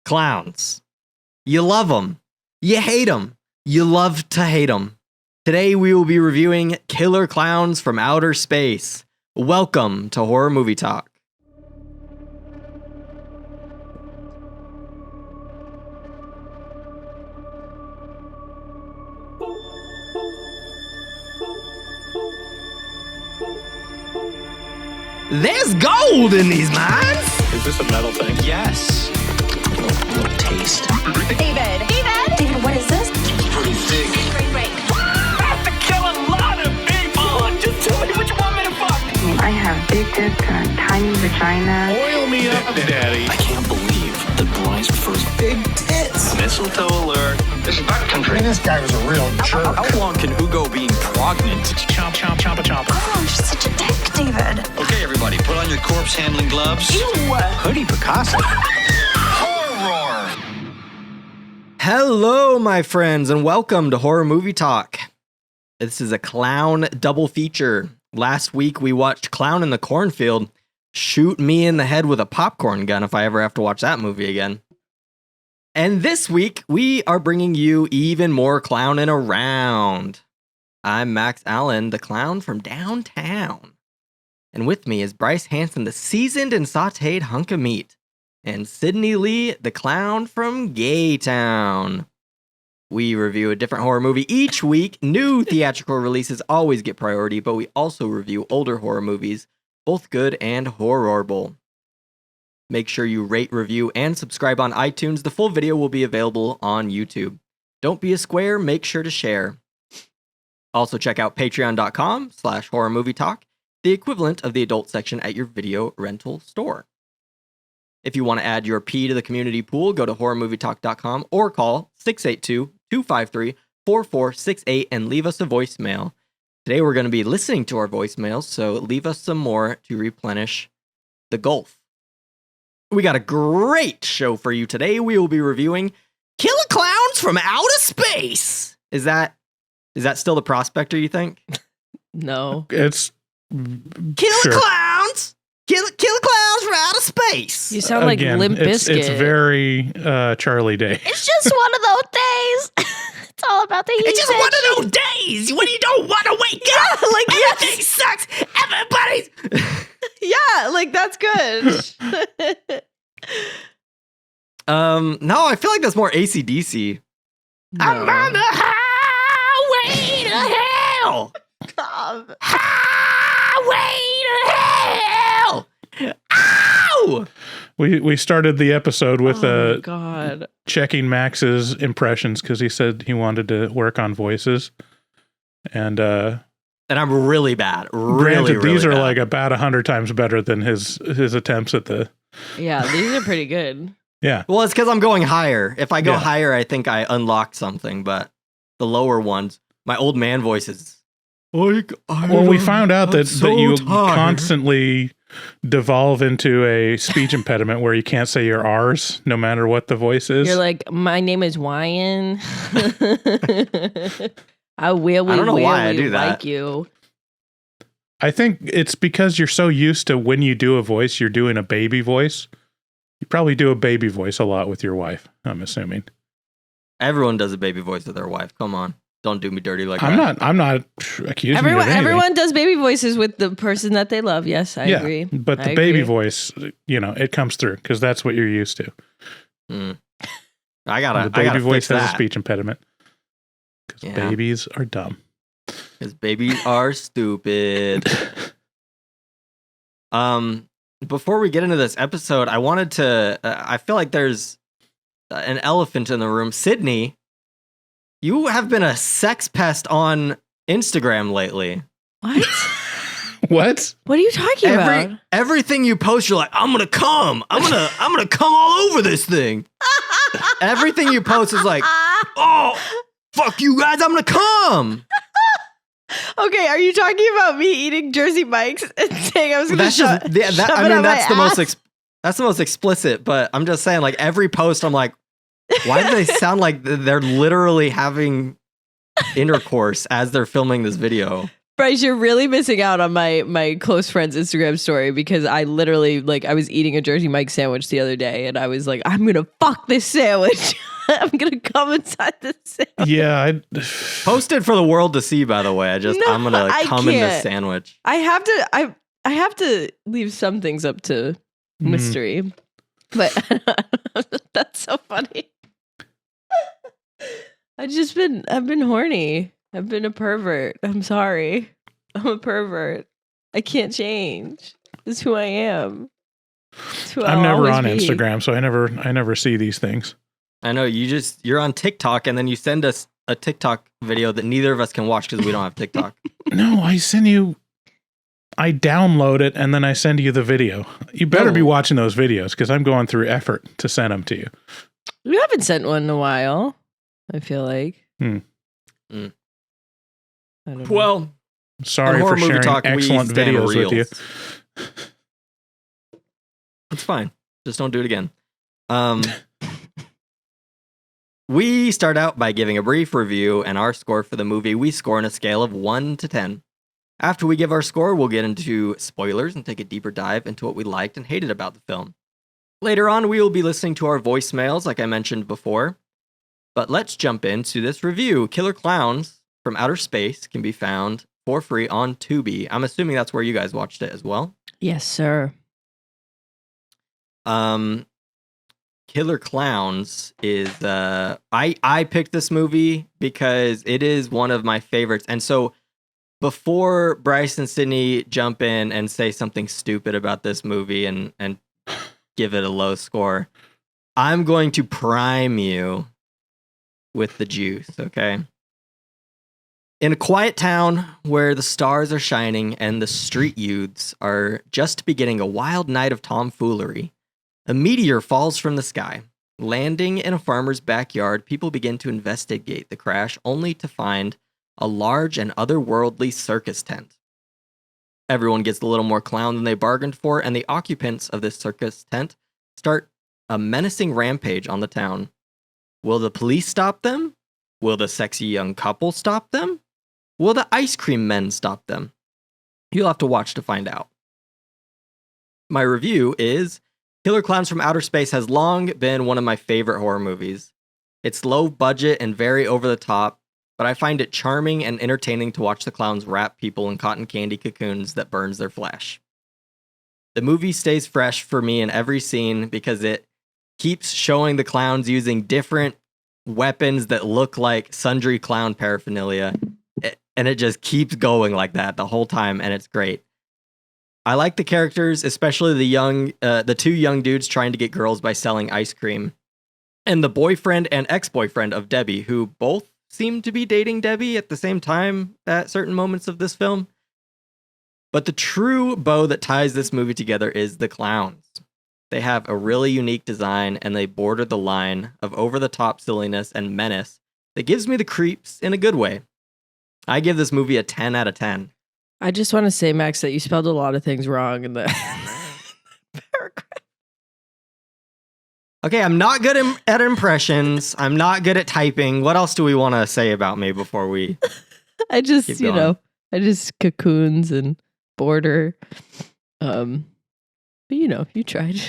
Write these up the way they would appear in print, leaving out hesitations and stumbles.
Clowns. You love them. You hate them. You love to hate them. Today we will be reviewing Killer Clowns from Outer Space. Welcome to Horror Movie Talk. There's gold in these mines! Is this a metal thing? Yes. Little taste. David, what is this? Pretty thick. Break. I have to kill a lot of people! Just tell me what you want me to fuck! I have big tits and a tiny vagina. Oil me up, daddy. I can't believe that Bryce prefers big tits. Mistletoe alert. This is butt country. This guy was a real jerk. How long can Hugo being pregnant? Chomp, chomp, chomp, chomp. Oh, you're such a dick, David. Okay, everybody, put on your corpse handling gloves. Ew. Hoodie Picasso. Horror! Hello, my friends, and welcome to Horror Movie Talk. This is a clown double feature. Last week we watched Clown in the Cornfield. Shoot me in the head with a popcorn gun if I ever have to watch that movie again. And this week we are bringing you even more clowning around. I'm Max Allen, the clown from downtown. And with me is Bryce Hanson, the seasoned and sauteed hunk of meat. And Sydney Lee, the clown from Gaytown. We review a different horror movie each week. New theatrical releases always get priority, but we also review older horror movies, both good and horrible. Make sure you rate, review, and subscribe on iTunes. The full video will be available on YouTube. Don't be a square, make sure to share. Also check out patreon.com/horrormovietalk, the equivalent of the adult section at your video rental store. If you want to add your P to the community pool, go to horrormovietalk.com or call 682-253-4468 and leave us a voicemail. Today we're going to be listening to our voicemails, so leave us some more to replenish the gulf. We got a great show for you today. We will be reviewing Killer Clowns from Outer Space. Is that still the Prospector, you think? No. It's... Killer Clowns! Killer Clowns from Outer Space! You sound like Limp Bizkit. It's very Charlie Day. It's just one of those days. It's all about the heat. It's just one of those days when you don't want to wake up. Like, everything sucks. Everybody's... Yeah, like that's good. No, I feel like that's more AC/DC. No. I'm on the highway to hell. Highway to hell. Ow! We started the episode with God. checking Max's impressions because he said he wanted to work on voices. And I'm really bad. granted, Really these are bad. like about 100 times better than his attempts at the... Yeah, these are pretty good. Yeah. Well, it's because I'm going higher. If I go Yeah. higher, I think I unlock something, but the lower ones, my old man voice is... Well, we found out that you constantly devolve into a speech impediment where you can't say your R's no matter what the voice is. You're like, my name is Wyan. I don't know why I do that. like you. I think it's because you're so used to when you do a voice, you're doing a baby voice. You probably do a baby voice a lot with your wife, I'm assuming. Everyone does a baby voice with their wife. Come on. Don't do me dirty like that. I'm not accusing you of anything. Everyone does baby voices with the person that they love. Yes, I agree. But the I baby agree. voice, it comes through because that's what you're used to. The The baby baby voice has a that. speech impediment. Because Yeah. babies are dumb. Because babies are stupid. Before we get into this episode, I wanted to... I feel like there's an elephant in the room. Sydney, you have been a sex pest on Instagram lately. What? What? What are you talking about? Everything you post, you're like, I'm gonna come. I'm gonna come all over this thing. Everything you post is like, oh, fuck you guys, I'm gonna come. Okay, are you talking about me eating Jersey Mike's and saying I was going to That's shove just it up that's the my most ass? that's the most explicit. But I'm just saying, like every post, I'm like, why do they sound like they're literally having intercourse as they're filming this video? Bryce, you're really missing out on my close friend's Instagram story because I literally I was eating a Jersey Mike sandwich the other day and I was like, I'm gonna fuck this sandwich. I'm gonna come inside this sandwich. Yeah, Post it for the world to see. By the way, I'm gonna come in this sandwich. I have to leave some things up to mystery, but that's so funny. I've been horny. I've been a pervert. I'm sorry. I'm a pervert. I can't change. This is who I am. I'm never on Instagram, so I never see these things. I know you're on TikTok and then you send us a TikTok video that neither of us can watch because we don't have TikTok. No, I download it and then I send you the video. You better be watching those videos because I'm going through effort to send them to you. You haven't sent one in a while, I feel like. I don't know. Well, sorry for sharing excellent videos with you. It's fine. Just don't do it again. We start out by giving a brief review and our score for the movie. We score on a scale of 1 to 10. After we give our score, we'll get into spoilers and take a deeper dive into what we liked and hated about the film. Later on, we will be listening to our voicemails, like I mentioned before. But let's jump into this review. Killer Klowns from Outer Space can be found for free on Tubi. I'm assuming that's where you guys watched it as well. Yes, sir. Killer Klowns is I picked this movie because it is one of my favorites. And so before Bryce and Sydney jump in and say something stupid about this movie and give it a low score, I'm going to prime you with the juice, okay? In a quiet town where the stars are shining and the street youths are just beginning a wild night of tomfoolery, a meteor falls from the sky. Landing in a farmer's backyard, people begin to investigate the crash only to find a large and otherworldly circus tent. Everyone gets a little more clown than they bargained for, and the occupants of this circus tent start a menacing rampage on the town. Will the police stop them? Will the sexy young couple stop them? Will the ice cream men stop them? You'll have to watch to find out. My review is Killer Klowns from Outer Space has long been one of my favorite horror movies. It's low budget and very over the top, but I find it charming and entertaining to watch the clowns wrap people in cotton candy cocoons that burns their flesh. The movie stays fresh for me in every scene because it keeps showing the clowns using different weapons that look like sundry clown paraphernalia, and it just keeps going like that the whole time, and it's great. I like the characters, especially the two young dudes trying to get girls by selling ice cream, and the boyfriend and ex-boyfriend of Debbie, who both seem to be dating Debbie at the same time at certain moments of this film. But the true bow that ties this movie together is the clowns. They have a really unique design, and they border the line of over-the-top silliness and menace that gives me the creeps in a good way. I give this movie a 10 out of 10. I just want to say, Max, that you spelled a lot of things wrong in the paragraph. Okay, I'm not good at impressions. I'm not good at typing. What else do we want to say about me before we I just, keep you going? know, I just cocoons and border. But you know, you tried.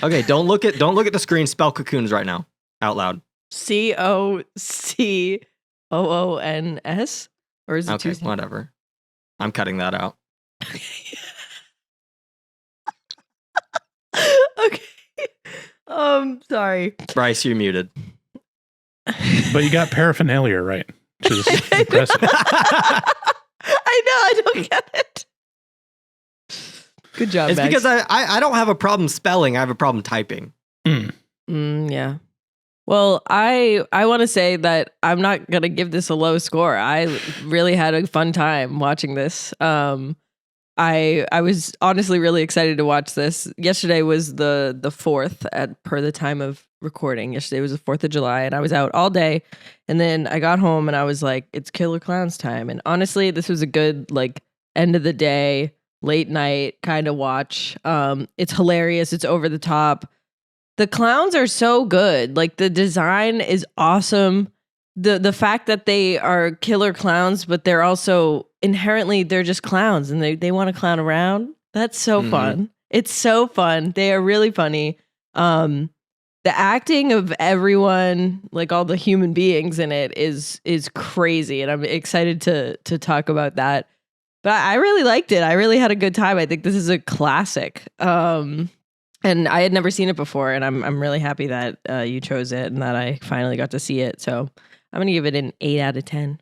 Okay, don't look at the screen. Spell cocoons right now out loud. COCOONS? Or is it Okay, two? whatever. I'm cutting that out. Okay. Sorry. Bryce, you're muted. But you got paraphernalia right, which is impressive. I know, I don't get it. Good job, It's Max. because I don't have a problem spelling. I have a problem typing. Yeah. Well, I want to say that I'm not going to give this a low score. I really had a fun time watching this. I was honestly really excited to watch this. Yesterday was the 4th per the time of recording. Yesterday was the 4th of July, and I was out all day. And then I got home and I was like, it's Killer Klowns time. And honestly, this was a good end of the day, late night kind of watch. It's hilarious. It's over the top. The clowns are so good. The design is awesome. The fact that they are killer clowns, but they're also inherently they're just clowns and they want to clown around. That's so fun. It's so fun. They are really funny. The acting of everyone, like all the human beings in it, is crazy, and I'm excited to talk about that. But I really liked it. I really had a good time. I think this is a classic. And I had never seen it before, and I'm really happy that you chose it and that I finally got to see it. So I'm gonna give it an 8 out of 10.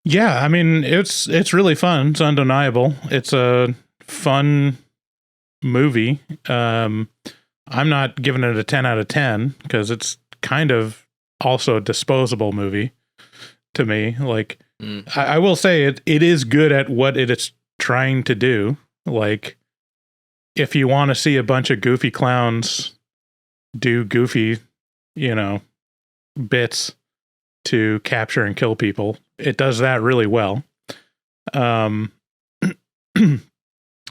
Yeah, I mean it's really fun. It's undeniable. It's a fun movie. I'm not giving it a 10 out of 10 because it's kind of also a disposable movie to me. Like I will say it is good at what it is trying to do. Like if you want to see a bunch of goofy clowns do goofy, bits to capture and kill people, it does that really well.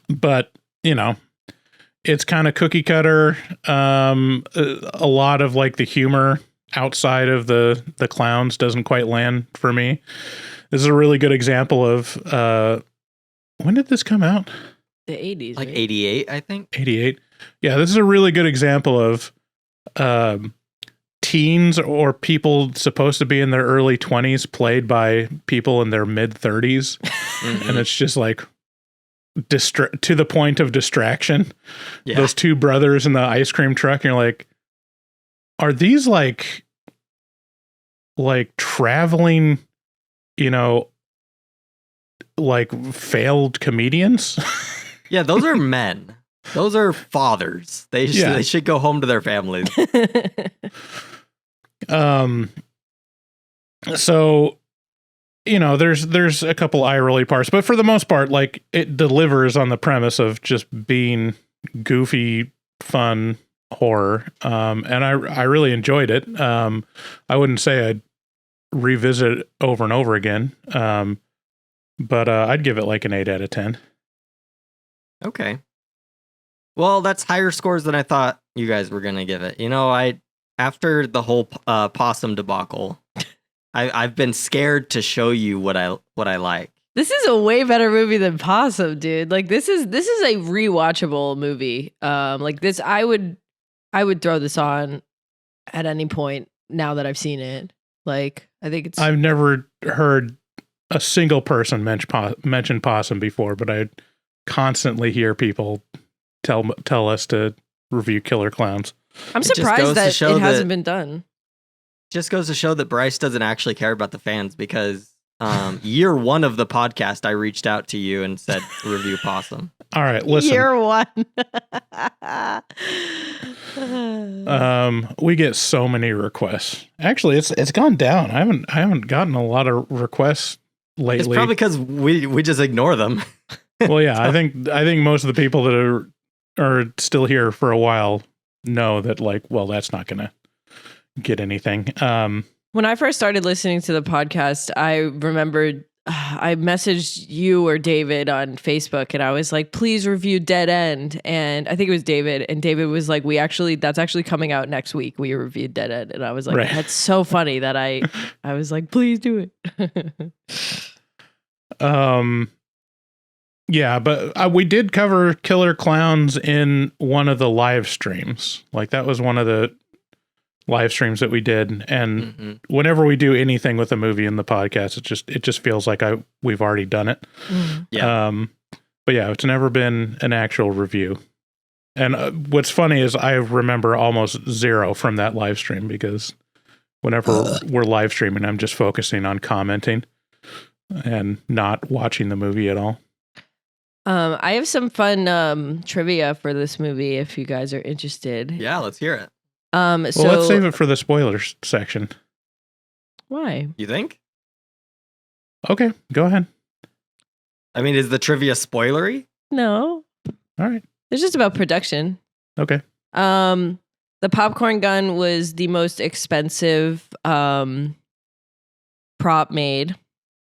But it's kind of cookie cutter. A lot of like the humor outside of the clowns doesn't quite land for me. This is a really good example of when did this come out? The 80s, like right? 88, I think. 88. Yeah, this is a really good example of teens or people supposed to be in their early 20s played by people in their mid 30s. And it's just like to the point of distraction. Yeah. Those two brothers in the ice cream truck, and you're like, are these like traveling, like failed comedians? Yeah, those are men. Those are fathers. They should go home to their families. So there's a couple eye rolly parts, but for the most part, like it delivers on the premise of just being goofy, fun horror. And I really enjoyed it. I wouldn't say I'd revisit it over and over again. But I'd give it like an 8 out of 10. Okay. Well, that's higher scores than I thought you guys were gonna give it. After the whole possum debacle, I've been scared to show you what I like. This is a way better movie than Possum, dude. Like this is a rewatchable movie. Like this, I would throw this on at any point now that I've seen it. Like I think I've never heard a single person mention Possum before, but I constantly hear people tell us to review Killer Klowns. I'm surprised that it hasn't been done. Just goes to show that Bryce doesn't actually care about the fans, because year one of the podcast, I reached out to you and said review Possum. All right, listen. Year one. We get so many requests. Actually, it's gone down. I haven't gotten a lot of requests lately. It's probably because we just ignore them. Well, yeah, I think most of the people that are still here for a while know that, like, well, that's not gonna get anything. When I first started listening to the podcast, I remembered I messaged you or David on Facebook, and I was like, please review Dead End. And I think it was David, and David was like, that's actually coming out next week. We reviewed Dead End. And I was like, right. That's so funny that I was like, please do it. Yeah, but we did cover Killer Klowns in one of the live streams. Like that was one of the live streams that we did. And whenever we do anything with a movie in the podcast, it just feels like we've already done it. Yeah. But yeah, it's never been an actual review. And what's funny is I remember almost zero from that live stream, because whenever we're live streaming, I'm just focusing on commenting and not watching the movie at all. I have some fun trivia for this movie if you guys are interested. Yeah, let's hear it. So let's save it for the spoilers section. Why? You think? Okay, go ahead. I mean, is the trivia spoilery? No. All right. It's just about production. Okay. The popcorn gun was the most expensive prop made.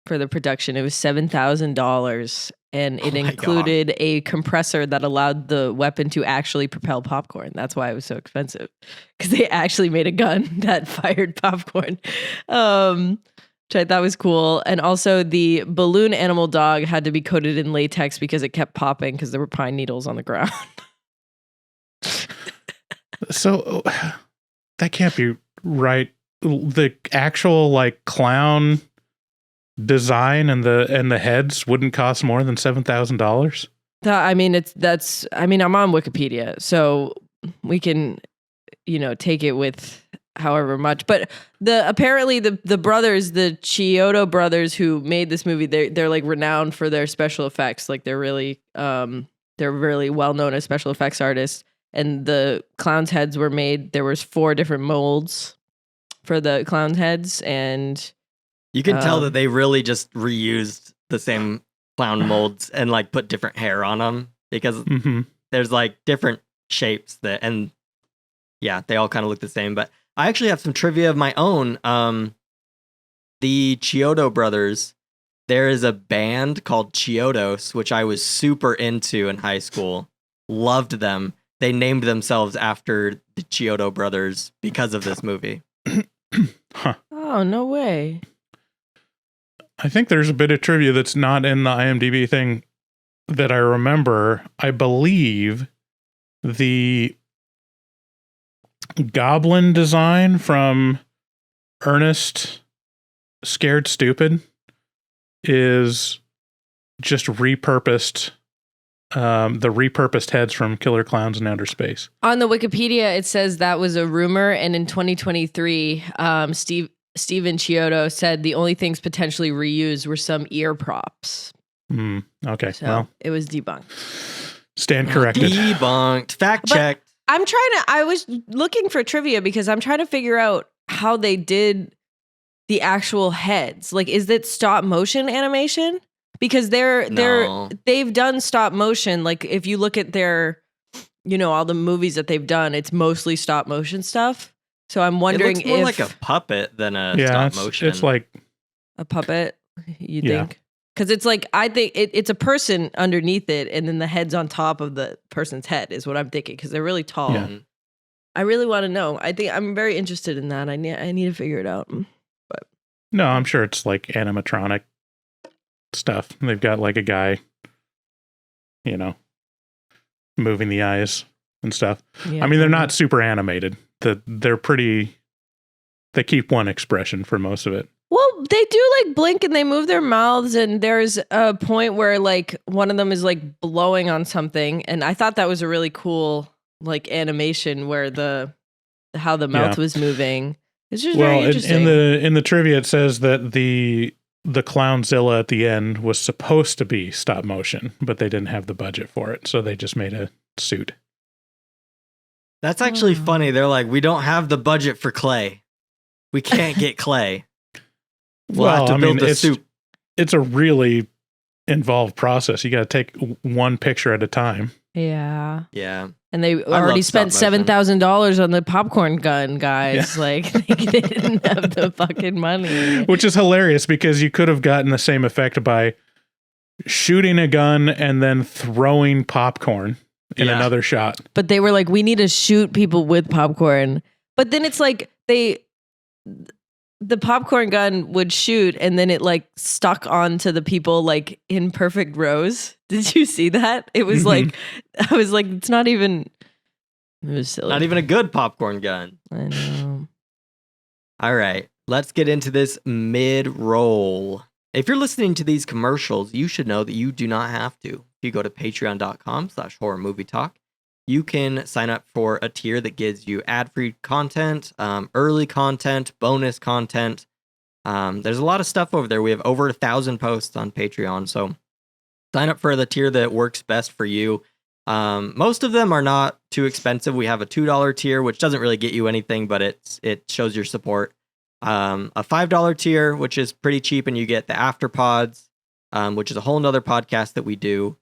for the production. It was $7,000, and it Oh my included a compressor that allowed the weapon to actually propel popcorn. That's why it was so expensive, because they actually made a gun that fired popcorn, which I thought was cool. And also, the balloon animal dog had to be coated in latex because it kept popping because there were pine needles on the ground. So that can't be right. The actual like clown design and the heads wouldn't cost more than $7,000. I mean, I'm on Wikipedia, so we can, take it with however much. But apparently the brothers, the Chiodo brothers who made this movie, they're like renowned for their special effects. Like they're really well known as special effects artists. And the clowns' heads were made. There was 4 different molds for the clown heads, and You can tell that they really just reused the same clown molds and like put different hair on them, because there's like different shapes they all kind of look the same. But I actually have some trivia of my own. The Chiodo brothers, there is a band called Chiodos, which I was super into in high school. Loved them. They named themselves after the Chiodo brothers because of this movie. Huh. Oh, no way. I think there's a bit of trivia that's not in the IMDb thing that I remember. I believe the goblin design from Ernest Scared Stupid is just repurposed. The repurposed heads from Killer Klowns in Outer Space. On the Wikipedia, it says that was a rumor, and in 2023, Steven Chiodo said the only things potentially reused were some ear props. Okay, So well, it was debunked. Stand corrected. Debunked. Fact checked. I was looking for trivia because I'm trying to figure out how they did the actual heads. Like, is it stop motion animation? Because they've done stop motion. Like, if you look at their, all the movies that they've done, it's mostly stop motion stuff. So I'm wondering it looks more like a puppet than a stop motion. It's like a puppet, you think? Because it's like, I think it's a person underneath it, and then the head's on top of the person's head is what I'm thinking, because they're really tall. Yeah. I really want to know. I think I'm very interested in that. I need to figure it out. But no, I'm sure it's like animatronic stuff. They've got like a guy, moving the eyes and stuff. yeah, I mean, they're not super animated. They're pretty. They keep one expression for most of it. Well, they do like blink and they move their mouths, and there's a point where like one of them is like blowing on something, and I thought that was a really cool like animation where how the mouth was moving. It's just very interesting. In the trivia, it says that the Clownzilla at the end was supposed to be stop motion, but they didn't have the budget for it, so they just made a suit. That's actually funny. They're like, we don't have the budget for clay. We can't get clay. We'll have to build the suit. It's a really involved process. You got to take one picture at a time. Yeah. Yeah. And they already spent $7,000 on the popcorn gun, guys. Yeah. Like, they didn't have the fucking money. Which is hilarious, because you could have gotten the same effect by shooting a gun and then throwing popcorn in another shot. But they were like, we need to shoot people with popcorn. But then it's like the popcorn gun would shoot, and then it like stuck onto the people like in perfect rows. Did you see that? It was like, I was like, it's not even, it was silly. Not even a good popcorn gun. I know. All right, let's get into this mid-roll. If you're listening to these commercials, you should know that you do not have to. If you go to patreon.com/horrormovietalk, you can sign up for a tier that gives you ad-free content, early content, bonus content. There's a lot of stuff over there. We have over 1,000 posts on Patreon, so sign up for the tier that works best for you. Most of them are not too expensive. We have a $2 tier, which doesn't really get you anything, but it shows your support. A $5 tier, which is pretty cheap, and you get the after pods, which is a whole nother podcast that we do,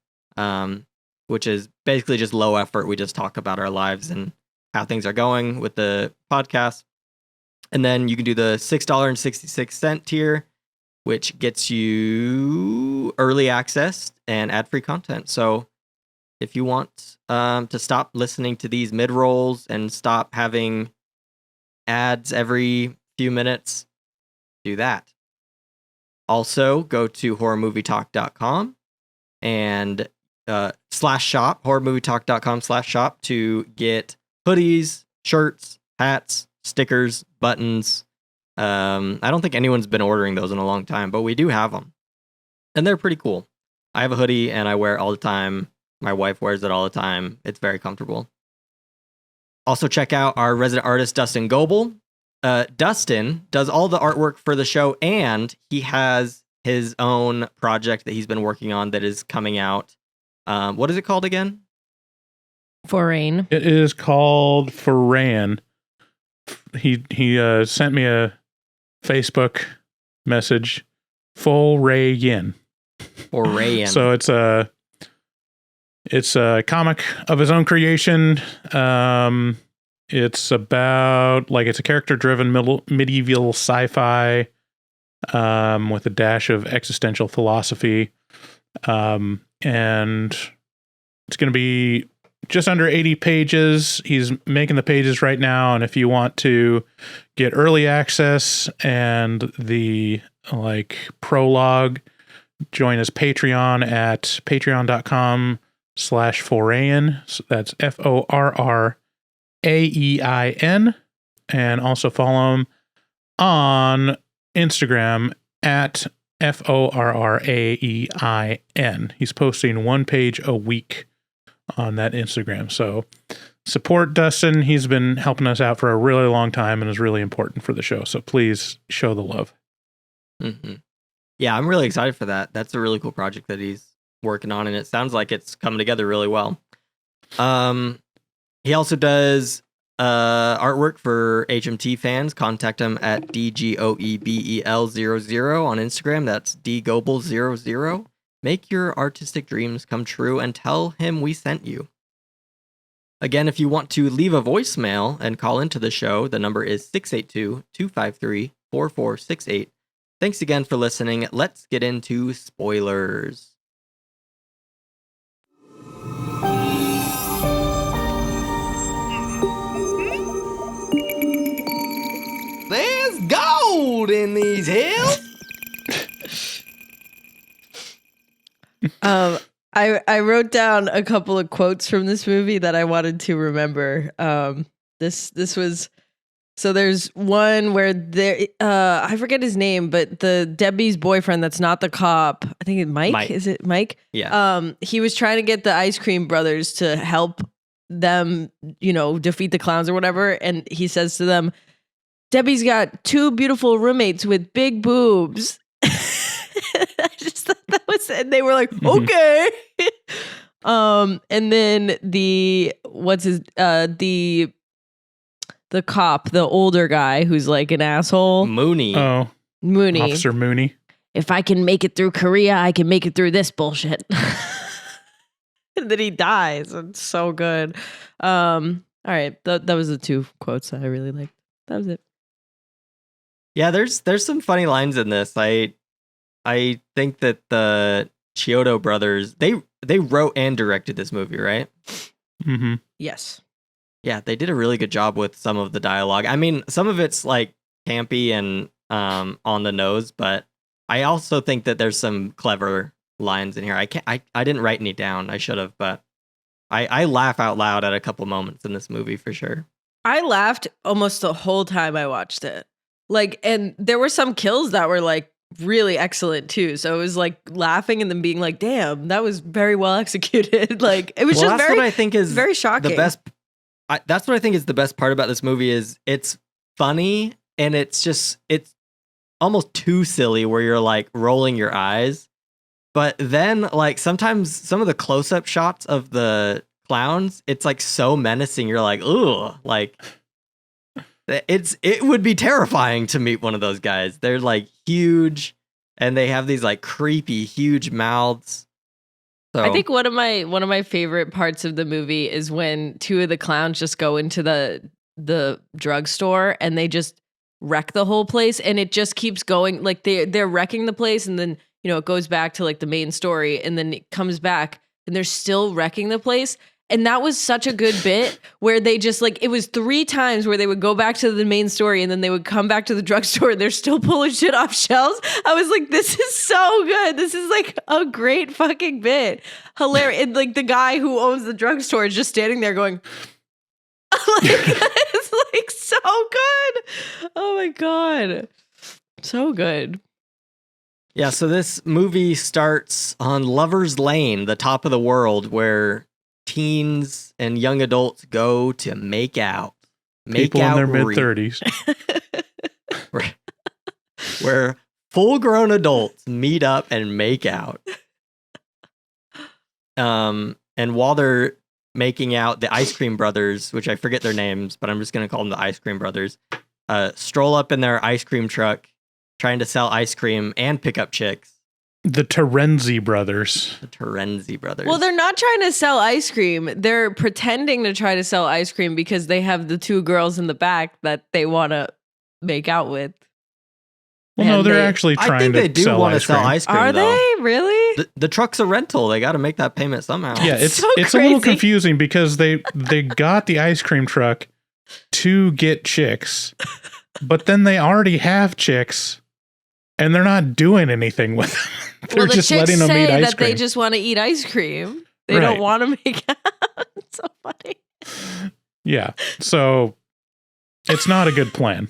which is basically just low effort. We just talk about our lives and how things are going with the podcast. And then you can do the $6.66 tier, which gets you early access and ad-free content. So if you want to stop listening to these mid-rolls and stop having ads every few minutes, do that. Also, go to horrormovietalk.com and /shop, horrormovietalk.com/shop to get hoodies, shirts, hats, stickers, buttons. I don't think anyone's been ordering those in a long time, but we do have them. And they're pretty cool. I have a hoodie and I wear it all the time. My wife wears it all the time. It's very comfortable. Also, check out our resident artist, Dustin Goebel. Dustin does all the artwork for the show, and he has his own project that he's been working on that is coming out. What is it called again? Forain. It is called Foran. He sent me a Facebook message. Forain. Forain. So it's a comic of his own creation. It's about it's a character-driven medieval sci-fi with a dash of existential philosophy, and it's going to be just under 80 pages. He's making the pages right now, and if you want to get early access and the prologue, join his Patreon at patreon.com/Forain. So that's FORRAEIN, and also follow him on Instagram at FORRAEIN. He's posting one page a week on that Instagram. So support Dustin. He's been helping us out for a really long time and is really important for the show. So please show the love. Mm-hmm. Yeah, I'm really excited for that. That's a really cool project that he's working on, and it sounds like it's coming together really well. He also does artwork for HMT fans. Contact him at DGOEBEL00 on Instagram. That's DGobel00. Make your artistic dreams come true and tell him we sent you. Again, if you want to leave a voicemail and call into the show, the number is 682-253-4468. Thanks again for listening. Let's get into spoilers. There's gold in these hills. I wrote down a couple of quotes from this movie that I wanted to remember. This was, so there's one where I forget his name, but the Debbie's boyfriend that's not the cop, I think it's Mike. Is it Mike? Yeah. He was trying to get the Ice Cream Brothers to help them, defeat the clowns or whatever, and he says to them, Debbie's got two beautiful roommates with big boobs. I just thought that was, and they were like, okay. And then the cop, the older guy who's like an asshole. Mooney. Oh, Mooney. Officer Mooney. If I can make it through Korea, I can make it through this bullshit. And then he dies. It's so good. All right. That was the two quotes that I really liked. That was it. Yeah, there's some funny lines in this. I think that the Chiodo brothers, they wrote and directed this movie, right? Mm-hmm. Yes. Yeah, they did a really good job with some of the dialogue. I mean, some of it's like campy and on the nose, but I also think that there's some clever lines in here. I didn't write any down. I should have, but I laugh out loud at a couple moments in this movie for sure. I laughed almost the whole time I watched it. And there were some kills that were like really excellent too. So it was like laughing and then being like, damn, that was very well executed. It was just that's what I think is very shocking. The best. That's what I think is the best part about this movie is it's funny and it's almost too silly where you're like rolling your eyes. But then like sometimes some of the close-up shots of the clowns, it's like so menacing. You're like, ooh, like it would be terrifying to meet one of those guys. They're like huge and they have these like creepy huge mouths. So I think one of my favorite parts of the movie is when two of the clowns just go into the drugstore and they just wreck the whole place, and it just keeps going. Like they're wrecking the place, and then it goes back to like the main story, and then it comes back, and they're still wrecking the place. And that was such a good bit where they just like, it was 3 times where they would go back to the main story and then they would come back to the drugstore and they're still pulling shit off shelves. I was like, this is so good. This is like a great fucking bit. Hilarious. And like the guy who owns the drugstore is just standing there going, like, it's like so good. Oh my God. So good. Yeah, so this movie starts on Lover's Lane, the top of the world, where teens and young adults go to make out. People in their mid-30s. where full-grown adults meet up and make out. And while they're making out, the Ice Cream Brothers, which I forget their names, but I'm just going to call them the Ice Cream Brothers, stroll up in their ice cream truck, trying to sell ice cream and pick up chicks. The Terenzi brothers. The Terenzi brothers. Well, they're not trying to sell ice cream. They're pretending to try to sell ice cream because they have the 2 girls in the back that they want to make out with. Well, no, they're actually trying to sell ice cream. Ice cream. Are though. they really? The truck's a rental. They got to make that payment somehow. Yeah, it's so a little confusing because they got the ice cream truck to get chicks, but then they already have chicks. And they're not doing anything with them. They're just letting them eat ice cream. That they just want to eat ice cream. They don't want to make out. It's so funny. Yeah. So it's not a good plan.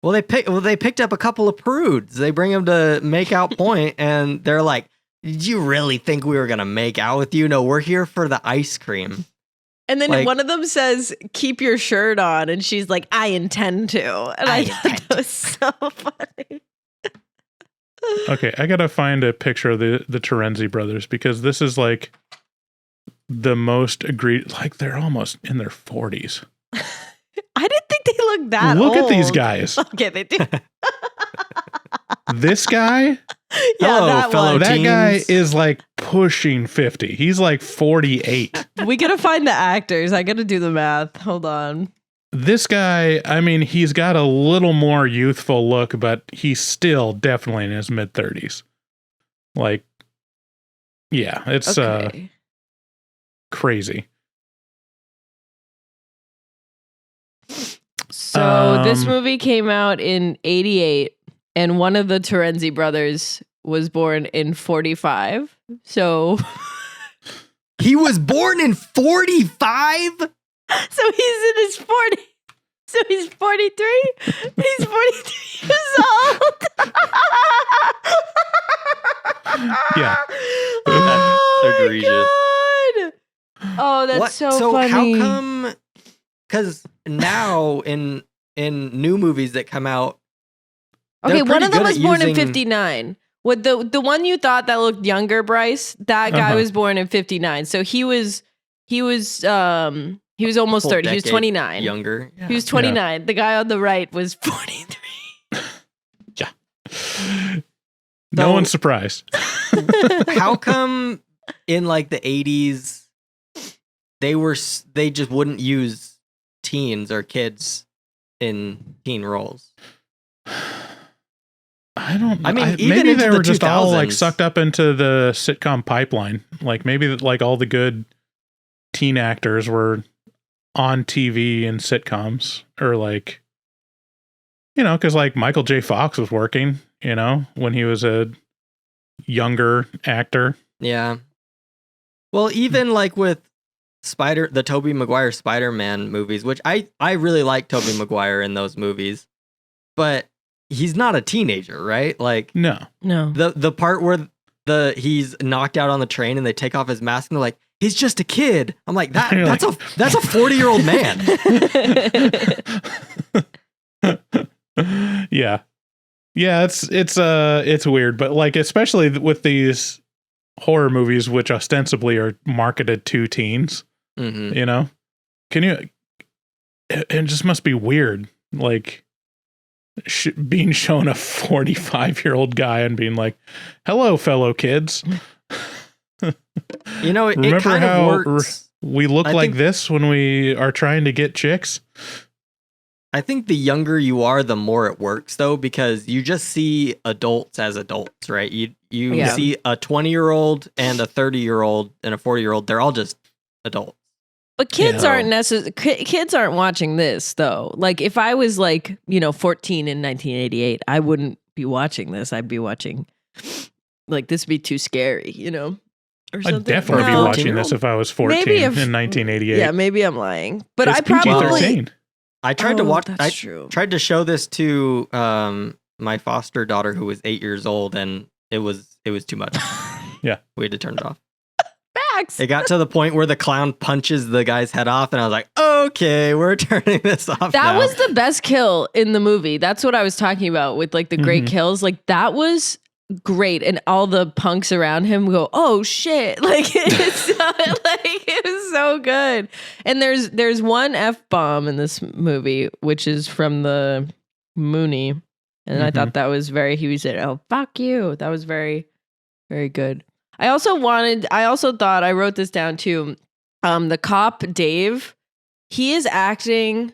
Well, they picked up a couple of prudes. They bring them to make out point, and they're like, "Did you really think we were gonna make out with you? No, we're here for the ice cream." And then one of them says, "Keep your shirt on," and she's like, "I intend to." And I thought that was so funny. Okay, I gotta find a picture of the Terenzi brothers because this is like the most agreed. Like they're almost in their 40s. I didn't think they looked that Look old. at these guys. Okay, they do. This guy. Yeah, Hello, that fellow one. That teens. guy is like pushing 50. He's like 48. We gotta find the actors. I gotta do the math. Hold on. This guy, I mean, he's got a little more youthful look, but he's still definitely in his mid-30s. Like, yeah, it's crazy. So this movie came out in 1988, and one of the Terenzi brothers was born in 1945. So he was born in 1945? So he's in his 40s. So he's 43? He's 43 years old. Yeah. Oh, egregious. my God. Oh, that's so funny. How come? Because now in new movies that come out, okay, one of them was born in using... 59. With the one you thought that looked younger, Bryce, that guy was born in 59. So he was almost 30. He was 29. Younger. Yeah. He was 29. Yeah. The guy on the right was 43. Yeah. No one's surprised. How come in like the 80s they just wouldn't use teens or kids in teen roles? I don't know. I mean, maybe they were just 2000s. all like sucked up into the sitcom pipeline. Like maybe like all the good teen actors were on TV in sitcoms, or like, because like Michael J. Fox was working, when he was a younger actor. Yeah. Well, even like with the Tobey Maguire Spider-Man movies, which I really like Tobey Maguire in those movies, but he's not a teenager, right? Like no. The part where he's knocked out on the train and they take off his mask and they're like, he's just a kid. I'm like, that's a 40-year-old man. Yeah. Yeah, it's weird, but like especially with these horror movies which ostensibly are marketed to teens, mm-hmm. It just must be weird, like being shown a 45-year-old guy and being like, "Hello, fellow kids." It Remember kind how of works. we look like this when we are trying to get chicks? I think the younger you are, the more it works, though, because you just see adults as adults, right? You Yeah. see a 20-year-old and a 30-year-old and a 40-year-old. They're all just adults. But kids Yeah. aren't kids aren't watching this though. Like if I was like, 14 in 1988, I wouldn't be watching this. I'd be watching like this would be too scary, or I'd something. definitely be No. watching this if I was 14 Maybe if- in 1988. Yeah, maybe I'm lying. But It's I probably PG-13. I tried to watch. That's I true. tried to show this to my foster daughter who was 8 years old, and it was too much. Yeah. We had to turn it off. Facts. It got to the point where the clown punches the guy's head off, and I was like, "Okay, we're turning this off." That now. was the best kill in the movie. That's what I was talking about with like the great kills. Like that was great, and all the punks around him go, "Oh shit!" Like it's it was so good. And there's one F-bomb in this movie, which is from the Mooney, and I thought that was he said, "Oh fuck you." That was very, very good. I also thought, I wrote this down too. The cop Dave, he is acting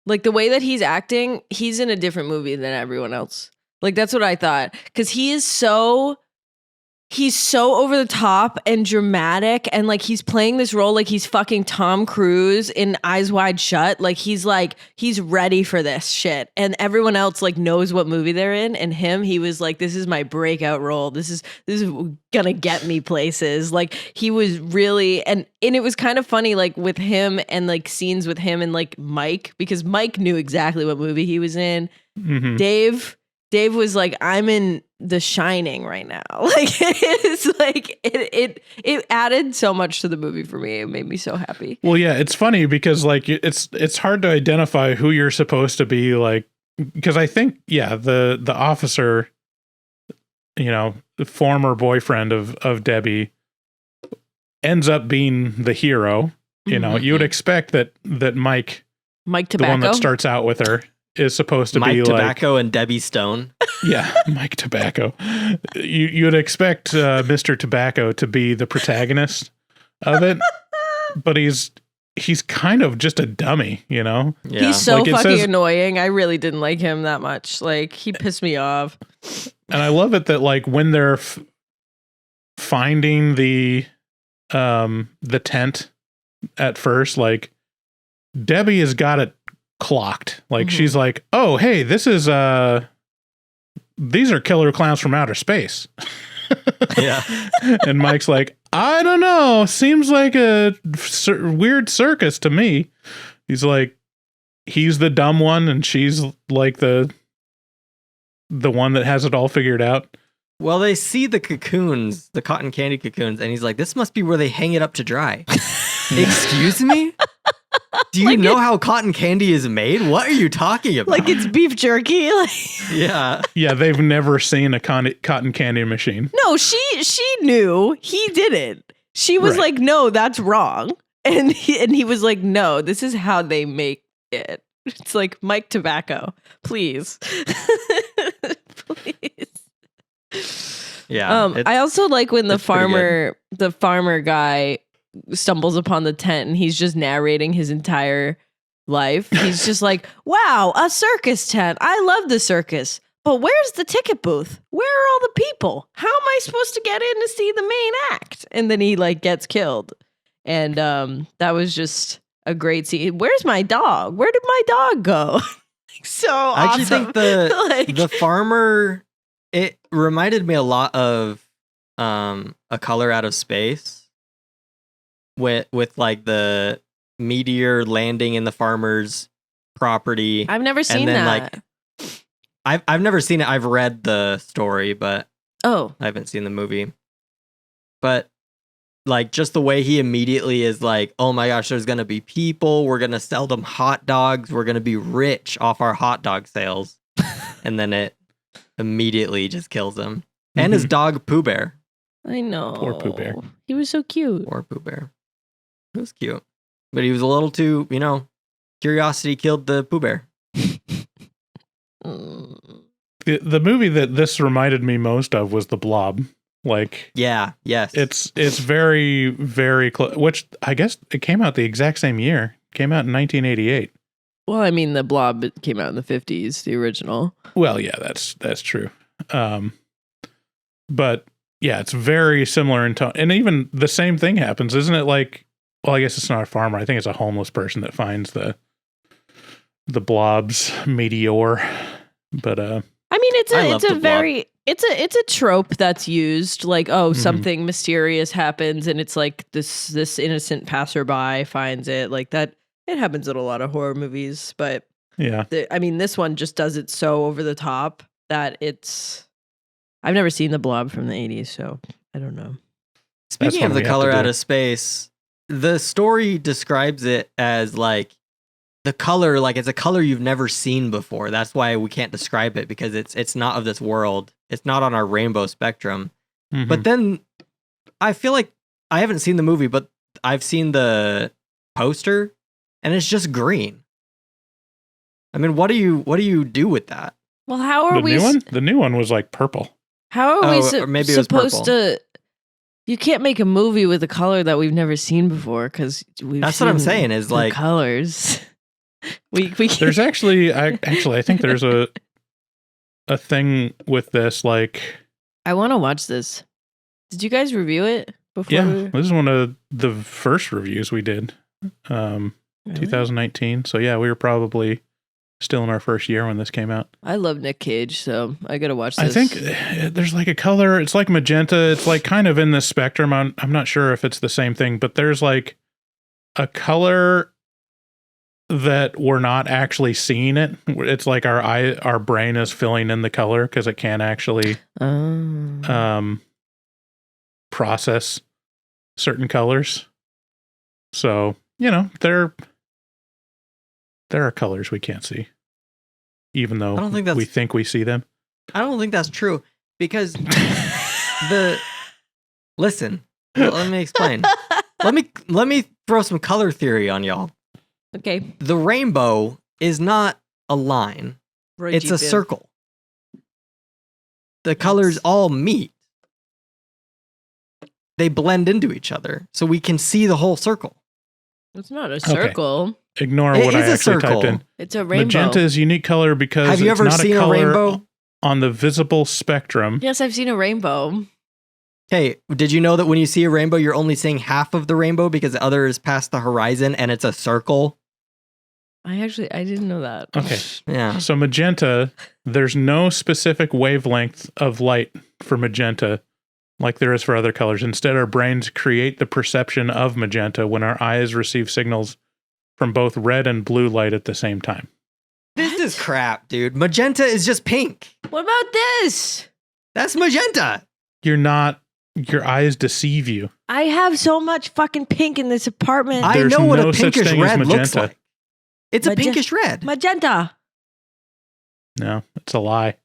like the way that he's acting. He's in a different movie than everyone else. Like that's what I thought, because he's so over the top and dramatic, and like he's playing this role like he's fucking Tom Cruise in Eyes Wide Shut. Like he's ready for this shit, and everyone else like knows what movie they're in, and he was like, this is my breakout role. This is gonna get me places. Like he was really, and it was kind of funny, like with him and like scenes with him and like Mike, because Mike knew exactly what movie he was in. Dave was like, I'm in The Shining right now. Like it's like it added so much to the movie for me. It made me so happy. Well, yeah, it's funny because like it's hard to identify who you're supposed to be, like, because I think the officer, the former boyfriend of Debbie, ends up being the hero. You would expect that Mike Tobacco, the one that starts out with her, is supposed to Mike be Tobacco and Debbie Stone. Yeah, Mike Tobacco. You'd expect Mr. Tobacco to be the protagonist of it, but he's kind of just a dummy, Yeah. He's so Like, it fucking says- annoying. I really didn't like him that much. Like he pissed me off. And I love it that like when they're finding the tent at first, like Debbie has got it clocked. Like she's like, oh hey, these are killer clowns from outer space. Yeah. And Mike's like, I don't know, seems like a weird circus to me. He's like, he's the dumb one and she's like the one that has it all figured out. Well, they see the cocoons, the cotton candy cocoons, and he's like, this must be where they hang it up to dry. Excuse me? Do you know how cotton candy is made? What are you talking about? Like it's beef jerky. Like Yeah. Yeah, they've never seen a cotton candy machine. no, she knew. He didn't. She was Right. like, no, that's wrong. And he was like, no, this is how they make it. It's like Mike Tobacco, please. Please. Yeah. I also like when the it's pretty farmer guy stumbles upon the tent and he's just narrating his entire life. He's just like, wow, a circus tent. I love the circus. But where's the ticket booth? Where are all the people? How am I supposed to get in to see the main act? And then he like gets killed. And that was just a great scene. Where's my dog? Where did my dog go? So I actually awesome. think Like- the farmer, it reminded me a lot of A Color Out of Space with like the meteor landing in the farmer's property. I've never seen then, that. I've never seen it. I've read the story, but Oh, I haven't seen the movie. But like just the way he immediately is like, oh my gosh, there's going to be people. We're going to sell them hot dogs. We're going to be rich off our hot dog sales. And then it immediately just kills him. And his dog, Pooh Bear. I know. Poor Pooh Bear. He was so cute. Poor Pooh Bear. It was cute. But he was a little too, curiosity killed the Pooh Bear. Mm. The movie that this reminded me most of was The Blob. Like, Yeah, yes. it's very, very close, which I guess it came out the exact same year. It came out in 1988. Well, I mean, the Blob came out in the 50s, the original. Well, yeah, that's true. But yeah, it's very similar in tone. And even the same thing happens, isn't it? Like, well, I guess it's not a farmer. I think it's a homeless person that finds the Blob's meteor. But I mean, it's a trope that's used. Like, something mysterious happens, and it's like this innocent passerby finds it. Like that, it happens in a lot of horror movies. But yeah, I mean, this one just does it so over the top that it's. I've never seen the Blob from the 80s, so I don't know. Speaking of the color out of space, the story describes it as like the color, like it's a color you've never seen before. That's why we can't describe it, because it's not of this world. It's not on our rainbow spectrum. Mm-hmm. But then I feel like I haven't seen the movie, but I've seen the poster and it's just green. I mean, what do you do with that? Well, how are we? New one? The new one was like purple. How are we or maybe it was supposed purple. to? You can't make a movie with a color that we've never seen before, because That's what I'm saying is the like colors. we There's actually I think there's a thing with this, like I want to watch this. Did you guys review it before? yeah, this is one of the first reviews we did. Really? 2019. So yeah, we were probably still in our first year when this came out. I love Nick Cage, so I gotta watch this. I think there's like a color, it's like magenta. It's like kind of in this spectrum. I'm not sure if it's the same thing, but there's like a color that we're not actually seeing it. It's like our brain is filling in the color because it can't actually process certain colors. So, you know, there are colors we can't see, even though we think we see them. I don't think that's true, because listen, let me explain. Let me throw some color theory on y'all. Okay. The rainbow is not a line. It's a circle. The colors all meet. They blend into each other, so we can see the whole circle. It's not a circle. Ignore It what is I a actually circle. typed in. It's a rainbow. Magenta is unique color because Have you it's ever not seen a a color rainbow? on the visible spectrum. Yes, I've seen a rainbow. Hey, did you know that when you see a rainbow, you're only seeing half of the rainbow because the other is past the horizon and it's a circle? I didn't know that. Okay. Yeah. So magenta, there's no specific wavelength of light for magenta like there is for other colors. Instead, our brains create the perception of magenta when our eyes receive signals from both red and blue light at the same time. This is crap, dude. Magenta is just pink. What about this? That's magenta. Your eyes deceive you. I have so much fucking pink in this apartment. I There's know what no a such pinkish thing as red looks magenta. like. It's a pinkish red. Magenta. No, it's a lie.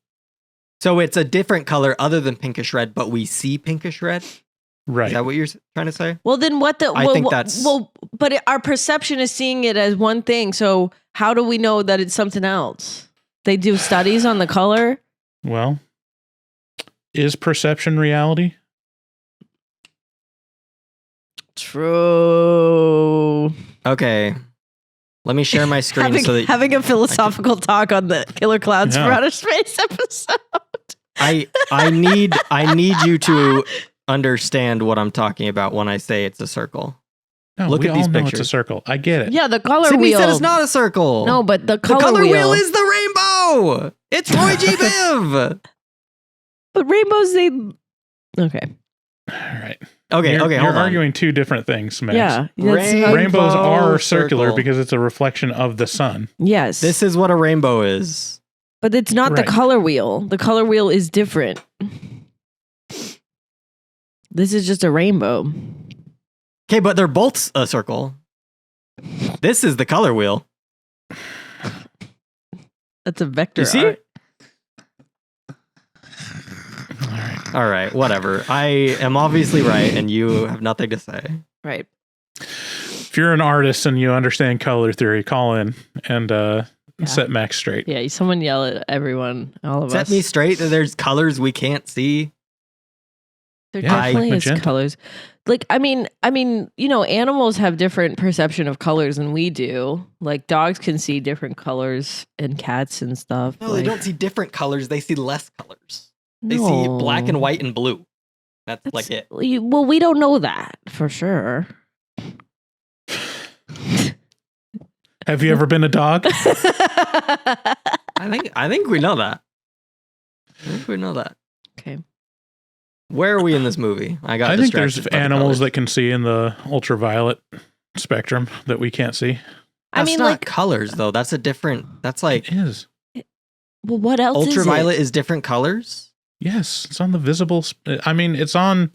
So it's a different color other than pinkish red, but we see pinkish red? Right. Is that what you're trying to say? Well, then what the... I think that's... but our perception is seeing it as one thing, so how do we know that it's something else? They do studies on the color? Well, is perception reality? True. Okay. Let me share my screen having a philosophical talk on the Killer Clowns from Outer Space episode. I need you to understand what I'm talking about when I say it's a circle. No, Look we at these all know pictures. it's a circle. I get it. Yeah, the color Sydney wheel. said it's not a circle. No, but the the color wheel. wheel is the rainbow. It's Roy G. Biv. But rainbows, they... Okay. All right. Okay, You're hold on. arguing two different things, Max. Yeah. that's not- Rainbows are circular circle. because it's a reflection of the sun. Yes. This is what a rainbow is. But it's not Right. the color wheel. The color wheel is different. This is just a rainbow. Okay, but they're both a circle. This is the color wheel. That's a vector. You see? art. All right, whatever. I am obviously right, and you have nothing to say. Right. If you're an artist and you understand color theory, call in and set Max straight. Yeah, someone yell at everyone, all of Set us. me straight that there's colors we can't see. There Yeah, definitely is magenta. colors. Like, I mean, animals have different perception of colors than we do. Like dogs can see different colors and cats and stuff. No, they don't see different colors. They see less colors. They see black and white and blue. That's like it. Well, we don't know that for sure. Have you ever been a dog? I think we know that. Okay. Where are we in this movie? I think there's animals that can see in the ultraviolet spectrum that we can't see. That's not colors though. That's a different. That's like It is. Well, what else? Ultraviolet is different colors. Yes, it's on the visible. It's on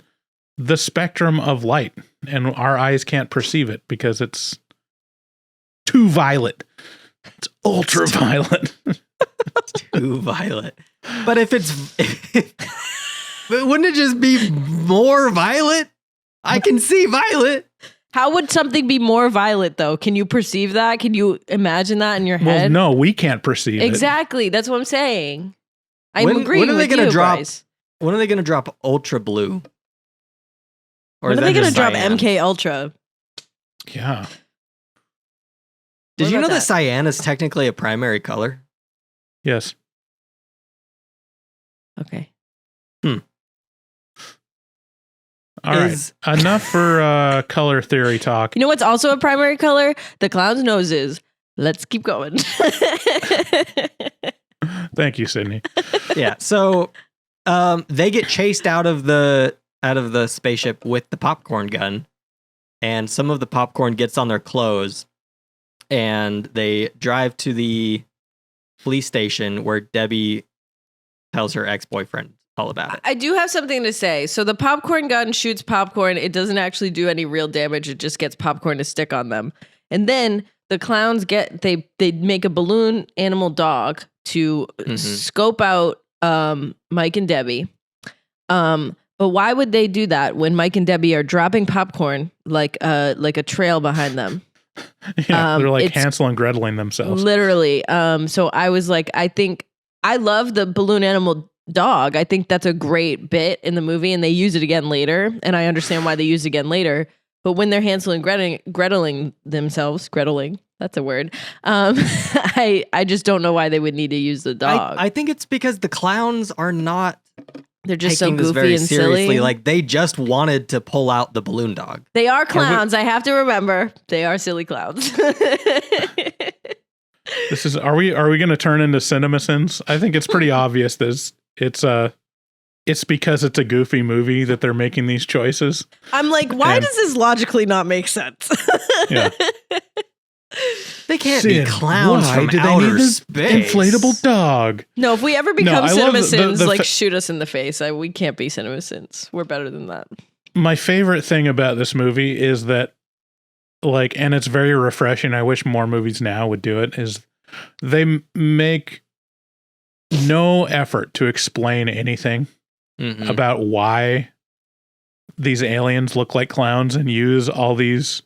the spectrum of light, and our eyes can't perceive it because it's too violet. It's ultraviolet. Too violet. But if it's, but wouldn't it just be more violet? I can see violet. How would something be more violet though? Can you perceive that? Can you imagine that in your head? Well, no, we can't perceive it. Exactly. That's what I'm saying. I'm When agreeing are they with gonna you, drop? Bryce. When are they going to drop ultra blue? Or When is are they that going to just drop cyan? MK Ultra? Yeah. Did What you know about that that? cyan is technically a primary color? Yes. Okay. All right. Enough for color theory talk. You know what's also a primary color? The clown's noses. Let's keep going. Thank you, Sydney. Yeah. So they get chased out of the spaceship with the popcorn gun, and some of the popcorn gets on their clothes, and they drive to the police station where Debbie tells her ex-boyfriend all about it. I do have something to say. So the popcorn gun shoots popcorn. It doesn't actually do any real damage. It just gets popcorn to stick on them. And then the clowns they make a balloon animal dog to scope out Mike and Debbie. But why would they do that when Mike and Debbie are dropping popcorn like a trail behind them? Yeah, they're like Hansel and Greteling themselves. Literally. So I was like, I love the balloon animal dog. I think that's a great bit in the movie, and they use it again later. And I understand why they use it again later. But when they're Hansel and Greteling themselves, that's a word. I just don't know why they would need to use the dog. I think it's because the clowns are not They're just so taking this goofy very and seriously. silly. Like they just wanted to pull out the balloon dog. They are clowns. I have to remember they are silly clowns. Are we going to turn into CinemaSins? I think it's pretty obvious that it's because it's a goofy movie that they're making these choices. I'm like, why does this logically not make sense? Yeah. They can't be clowns from outer space. Inflatable dog. No, if we ever become I love CinemaSins, shoot us in the face. We can't be CinemaSins. We're better than that. My favorite thing about this movie is that, and it's very refreshing. I wish more movies now would do it. Is they make no effort to explain anything about why these aliens look like clowns and use all these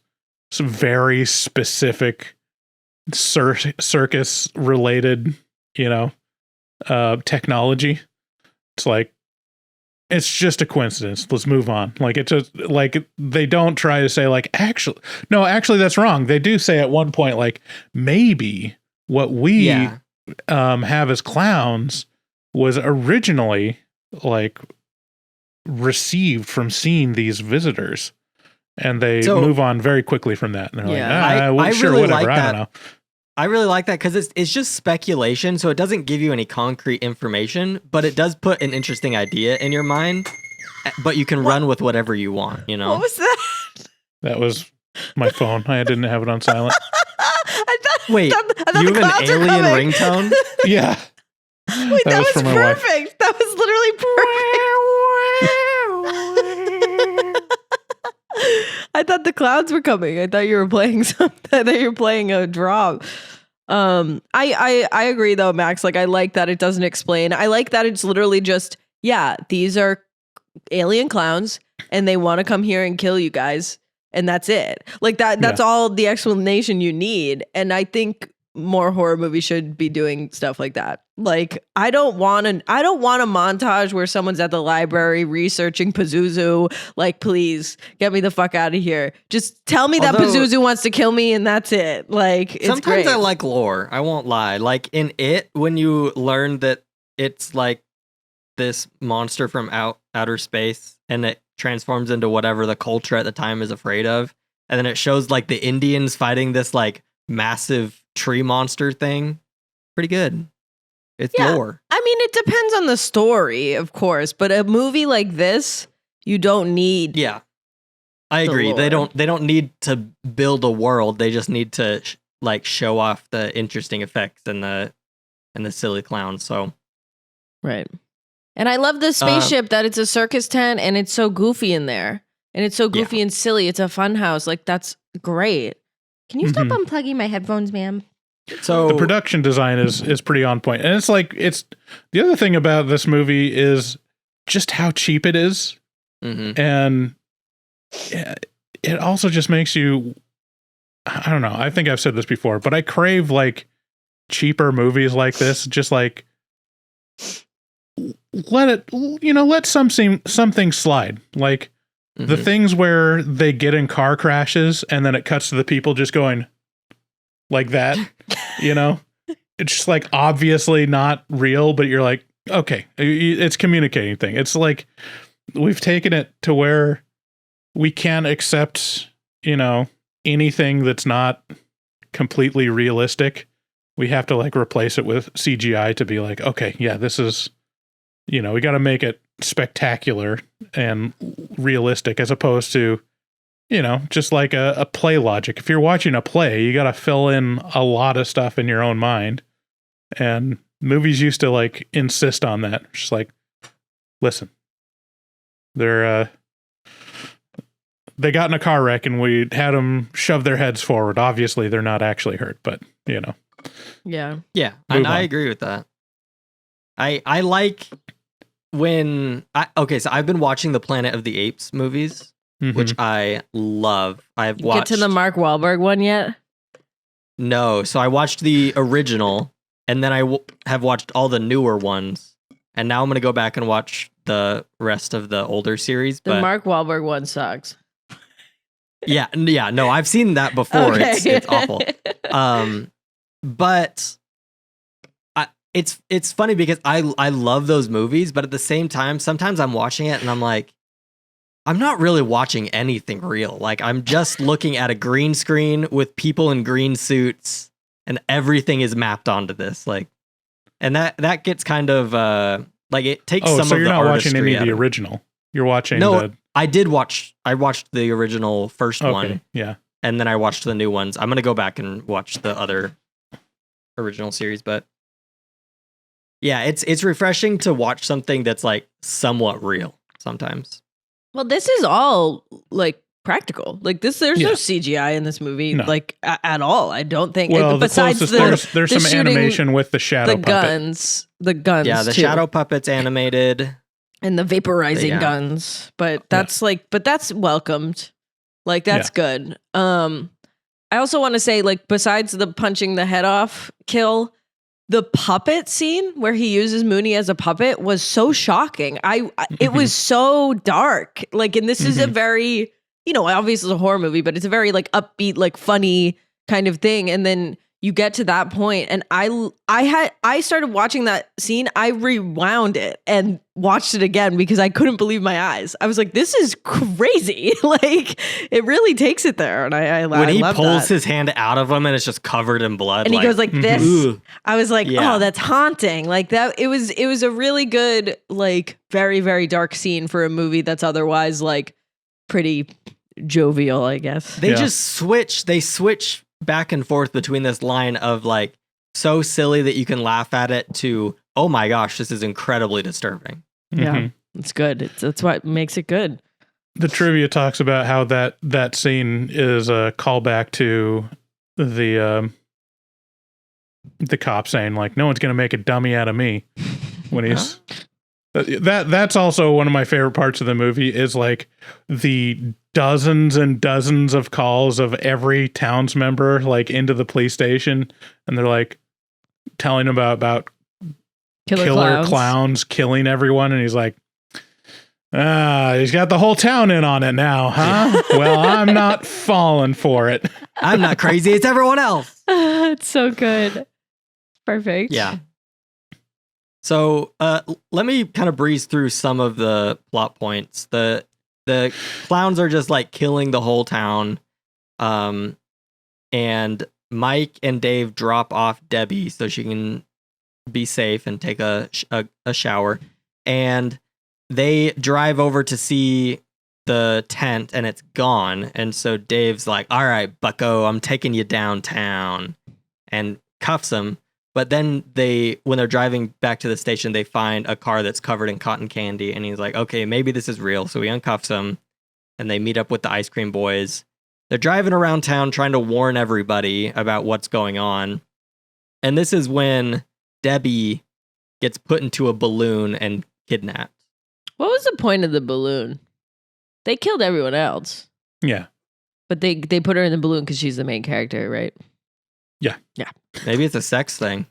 some very specific circus related, technology. It's like, it's just a coincidence. Let's move on. They don't try to say actually, that's wrong. They do say at one point, maybe what we have as clowns was originally received from seeing these visitors. And they move on very quickly from that. And they're I sure, really whatever. Like I don't know. I really like that because it's just speculation, so it doesn't give you any concrete information, but it does put an interesting idea in your mind. But you can run with whatever you want. What was that? That was my phone. I didn't have it on silent. Wait, you have an alien ringtone? Yeah. Wait, that was perfect. That was literally perfect. I thought the clouds were coming. I thought you were playing something. I thought you were playing a drop. I agree though, Max. I like that it doesn't explain. I like that it's literally just, these are alien clowns and they want to come here and kill you guys. And that's it. That's all the explanation you need. And I think more horror movies should be doing stuff like that. Like, I don't want a montage where someone's at the library researching Pazuzu. Like, please get me the fuck out of here. Just tell me that Pazuzu wants to kill me and that's it. Like, it's sometimes great. I like lore. I won't lie. Like in It, when you learn that it's like this monster from outer space and it transforms into whatever the culture at the time is afraid of. And then it shows like the Indians fighting this like massive tree monster thing. Pretty good. It's lore. I mean, it depends on the story, of course, but a movie like this, you don't need. Yeah, I agree. They don't need to build a world. They just need to like show off the interesting effects and the silly clowns. So right. And I love the spaceship that it's a circus tent and it's so goofy in there. And it's so goofy and silly. It's a fun house. Like, that's great. Can you stop unplugging my headphones, ma'am? So the production design is pretty on point. And it's like, it's the other thing about this movie is just how cheap it is. And it also just makes you, I don't know. I think I've said this before, but I crave like cheaper movies like this. Just like, let something slide. Like the things where they get in car crashes and then it cuts to the people just going like that, it's just like obviously not real, but you're like, okay, it's communicating thing. It's like, we've taken it to where we can't accept, anything that's not completely realistic. We have to like replace it with CGI to be like, okay, yeah, this is, we got to make it spectacular and realistic as opposed to, just like a play logic. If you're watching a play, you got to fill in a lot of stuff in your own mind. And movies used to like insist on that. Just like, listen, they got in a car wreck and we had them shove their heads forward. Obviously they're not actually hurt, but Yeah. Yeah. And I agree with that. I like when so I've been watching the Planet of the Apes movies, which I love. I've watched. Get to the Mark Wahlberg one yet? No. So I watched the original and then I have watched all the newer ones. And now I'm going to go back and watch the rest of the older series. The Mark Wahlberg one sucks. Yeah. No, I've seen that before. Okay. It's awful. But it's funny because I love those movies, but at the same time, sometimes I'm watching it and I'm like, I'm not really watching anything real. Like I'm just looking at a green screen with people in green suits and everything is mapped onto this. Like, and that gets kind of like it takes some of the so you're not watching any of the it. original. You're watching I watched the original first one. Yeah. And then I watched the new ones. I'm going to go back and watch the other original series, but yeah, it's refreshing to watch something that's like somewhat real sometimes. Well, this is all like practical. Like this, there's no CGI in this movie, like at all. I don't think. Well, besides there's some shooting, animation with the shadow puppet. The guns. Yeah, the too. shadow puppet's animated. And the vaporizing guns, but that's but that's welcomed. Like that's good. I also want to say, like, besides the punching the head off kill, the puppet scene where he uses Mooney as a puppet was so shocking. It was so dark. Like, and this is a very, obviously it's a horror movie, but it's a very like upbeat, like funny kind of thing. And then you get to that point, and I started watching that scene. I rewound it and watched it again because I couldn't believe my eyes. I was like, "This is crazy!" Like it really takes it there, and I when he love pulls that. his hand out of him and it's just covered in blood, and he goes like this. Ugh. I was like, "Oh, that's haunting!" Like that. It was a really good, like very very dark scene for a movie that's otherwise like pretty jovial, I guess. They just switch. They switch back and forth between this line of like so silly that you can laugh at it to, oh my gosh, this is incredibly disturbing. Yeah, it's good. That's what makes it good. The trivia talks about how that scene is a callback to the cop saying like, no one's going to make a dummy out of me when he's That's also one of my favorite parts of the movie is like the dozens and dozens of calls of every Towns member like into the police station, and they're like telling him about killer clowns killing everyone, and he's like, he's got the whole town in on it now, huh? Well, I'm not falling for it. I'm not crazy. It's everyone else. It's so good. Perfect. Yeah. So let me kind of breeze through some of the plot points. The clowns are just like killing the whole town. And Mike and Dave drop off Debbie so she can be safe and take a shower. And they drive over to see the tent and it's gone. And so Dave's like, all right, bucko, I'm taking you downtown, and cuffs him. But then when they're driving back to the station, they find a car that's covered in cotton candy. And he's like, okay, maybe this is real. So he uncuffs him and they meet up with the ice cream boys. They're driving around town trying to warn everybody about what's going on. And this is when Debbie gets put into a balloon and kidnapped. What was the point of the balloon? They killed everyone else. Yeah. But they put her in the balloon because she's the main character, right? Yeah. Yeah. Maybe it's a sex thing.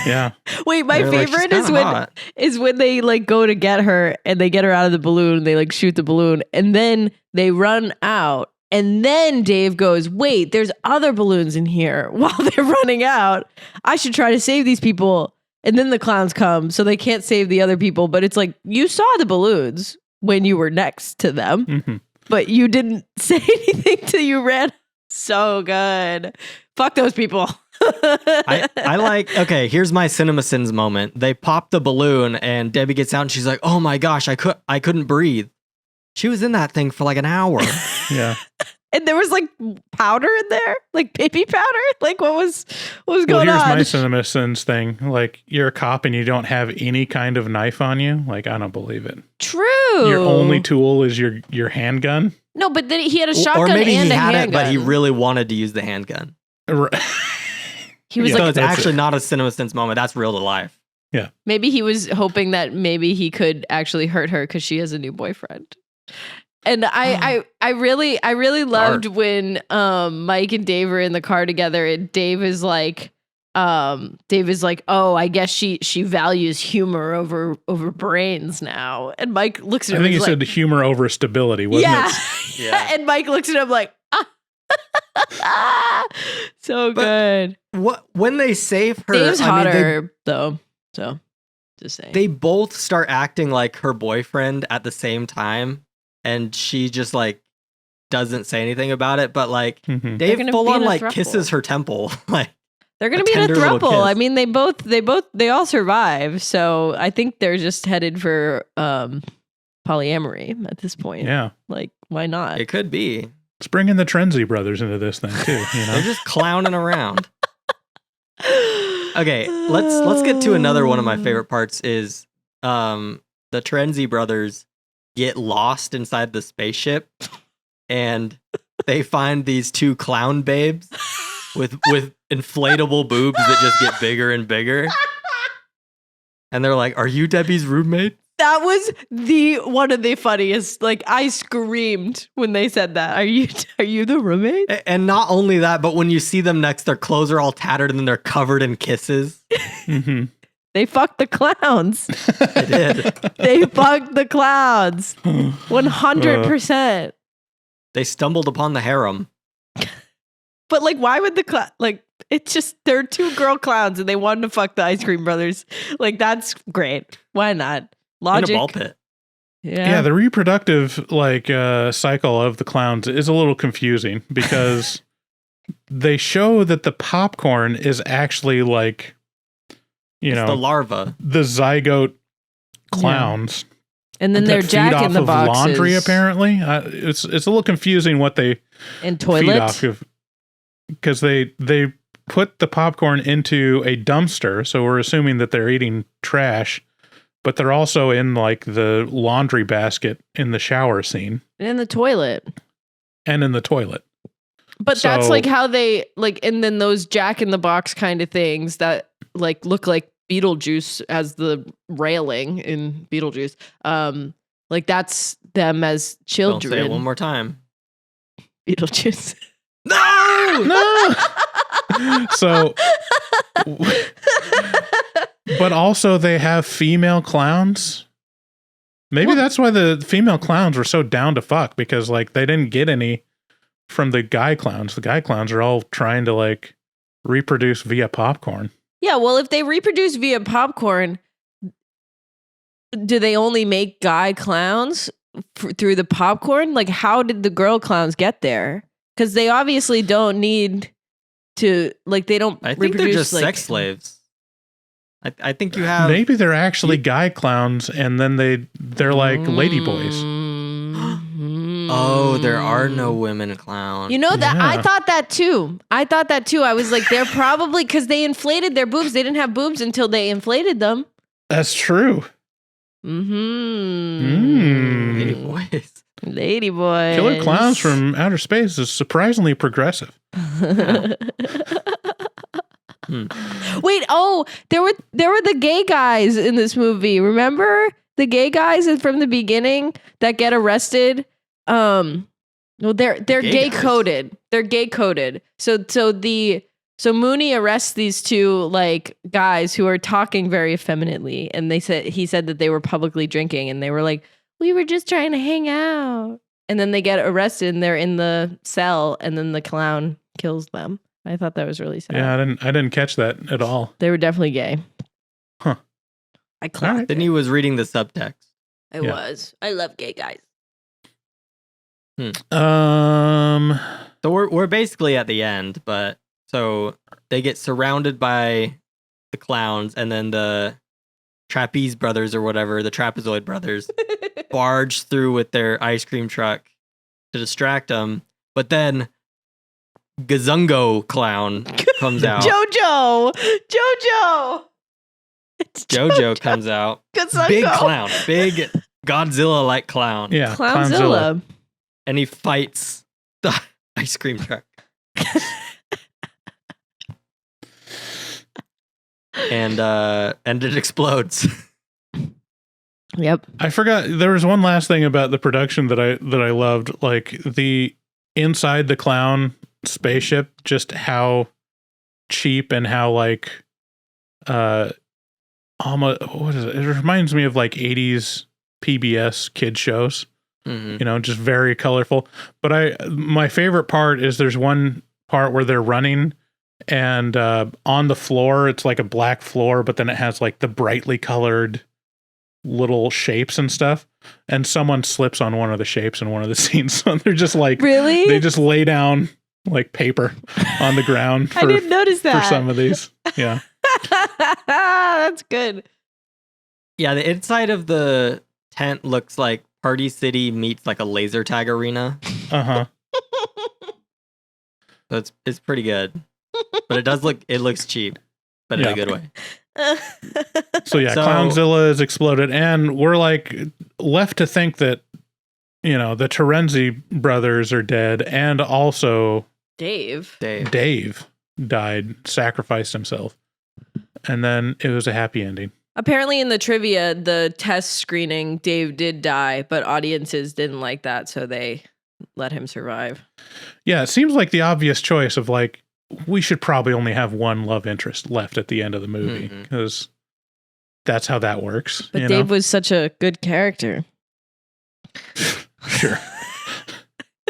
Yeah. Wait, my They're like, favorite "She's kinda is hot." when they like go to get her and they get her out of the balloon. They like shoot the balloon and then they run out. And then Dave goes, wait, there's other balloons in here. While they're running out, I should try to save these people. And then the clowns come, so they can't save the other people. But it's like, you saw the balloons when you were next to them, Mm-hmm. but you didn't say anything till you ran. So good. Fuck those people. I like, okay, here's my CinemaSins moment. They pop the balloon and Debbie gets out and she's like, oh my gosh, I couldn't breathe. She was in that thing for like an hour. Yeah. And there was like powder in there, like baby powder. Like what was going Well, on? here's my CinemaSins thing. Like, you're a cop and you don't have any kind of knife on you. Like, I don't believe it. True. Your only tool is your handgun. No, but then he had a Or shotgun maybe and he a had handgun. it, but he really wanted to use the handgun. He was Yeah, So like, it's actually not a CinemaSins moment. That's real to life. maybe he was hoping that maybe he could actually hurt her because she has a new boyfriend. And I really loved when Mike and Dave are in the car together, and Dave is like, oh, I guess she values humor over brains now. And Mike looks at him. I think he like, said humor over stability, wasn't yeah. it? Yeah. And Mike looks at him like, so good. When they save her, Dave's I mean, hotter though, so just saying. they both start acting like her boyfriend at the same time, and she just like doesn't say anything about it. But like Mhm. Dave gonna full be on in a like throuple. kisses her temple. Like They're gonna a be in a tender little throuple. I kiss. mean, they all survive. So I think they're just headed for polyamory at this point. Yeah. Like, why not? it could be. Let's bring in the Trenzy brothers into this thing too. You They're know. just clowning around. Okay, let's get to another one of my favorite parts is the Trenzy brothers get lost inside the spaceship and they find these two clown babes with inflatable boobs that just get bigger and bigger. And they're like, "Are you Debbie's roommate?" That was one of the funniest. Like, I screamed when they said that. Are you the roommate? And not only that, but when you see them next, their clothes are all tattered and then they're covered in kisses. Mm-hmm. They fucked the clowns. They did. They fucked the clowns. 100%. They stumbled upon the harem. But like, why would it's just, they're two girl clowns and they wanted to fuck the ice cream brothers. Like, that's great. Why not? Logic. In a ball pit. Yeah, the reproductive cycle of the clowns is a little confusing because they show that the popcorn is actually like, you It's know, the larva. the zygote clowns. And then that they're feed Jack off in the of boxes. laundry. Apparently, it's a little confusing what they And feed toilet. off of, because they put the popcorn into a dumpster, so we're assuming that they're eating trash. But they're also in like the laundry basket in the shower scene And in the toilet. and in the toilet. But that's So- like how they like, and then those Jack in the Box kind of things that like look like Beetlejuice as the railing in Beetlejuice. Like that's them as Don't children. say it one more time. Beetlejuice. No! No. So, but also they have female clowns. Maybe that's why the female clowns were so down to fuck, because like they didn't get any from the guy clowns. The guy clowns are all trying to like reproduce via popcorn. Yeah, well, if they reproduce via popcorn, do they only make guy clowns through the popcorn? Like, how did the girl clowns get there? Because they obviously don't need to, like, they don't I think reproduce, they're just like, sex slaves. I think you have... Maybe they're actually guy clowns, and then they're like ladyboys. Oh, there are no women clowns. You know that Yeah. I thought that too. I was like, they're probably because they inflated their boobs. They didn't have boobs until they inflated them. That's true. Lady boys. Lady boys. Killer Clowns from Outer Space is surprisingly progressive. Wait, there were the gay guys in this movie. Remember the gay guys from the beginning that get arrested? Well, they're gay coded. They're gay coded. So Mooney arrests these two like guys who are talking very effeminately, and he said that they were publicly drinking, and they were like, we were just trying to hang out. And then they get arrested and they're in the cell, and then the clown kills them. I thought that was really sad. Yeah, I didn't catch that at all. They were definitely gay. Huh. I clocked Then he was reading the subtext. I was. I love gay guys. Um, So we're basically at the end, but so they get surrounded by the clowns, and then the trapeze brothers or whatever, the trapezoid brothers, barge through with their ice cream truck to distract them. But then Gazungo clown comes out. Jojo! It's Jojo comes out. Gazungo. Big clown. Big Godzilla-like clown. yeah, Clownzilla. And he fights the ice cream truck. and it explodes. Yep. I forgot there was one last thing about the production that I loved, like the inside the clown spaceship, just how cheap and how like almost, what is it? It reminds me of like 80s PBS kid shows. Mhm. You know, just very colorful. But my favorite part is there's one part where they're running, and on the floor it's like a black floor, but then it has like the brightly colored little shapes and stuff, and someone slips on one of the shapes in one of the scenes. So they're just like, Really? they just lay down like paper on the ground I didn't notice that. for some of these. Yeah. That's good. Yeah, the inside of the tent looks like Party City meets like a laser tag arena. Uh-huh. So it's pretty good. But it looks cheap, but in Yeah. a good way. So yeah, So- Clownzilla is exploded, and we're like left to think that, you know, the Terenzi brothers are dead, and also Dave. Dave died, sacrificed himself, and then it was a happy ending. Apparently in the trivia, the test screening, Dave did die, but audiences didn't like that, so they let him survive. Yeah, it seems like the obvious choice of like, we should probably only have one love interest left at the end of the movie, Mhm. because that's how that works. But you Dave know? was such a good character. Sure.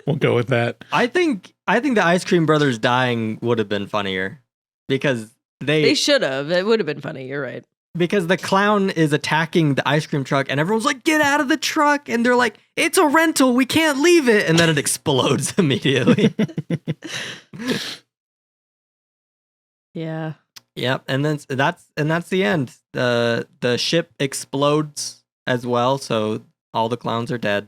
We'll go with that. I think the Ice Cream Brothers dying would have been funnier because They should have. It would have been funny. You're right. because the clown is attacking the ice cream truck and everyone's like, get out of the truck, and they're like, it's a rental, we can't leave it, and then it explodes immediately. Yeah. Yep, and then that's the end. The ship explodes as well, so all the clowns are dead.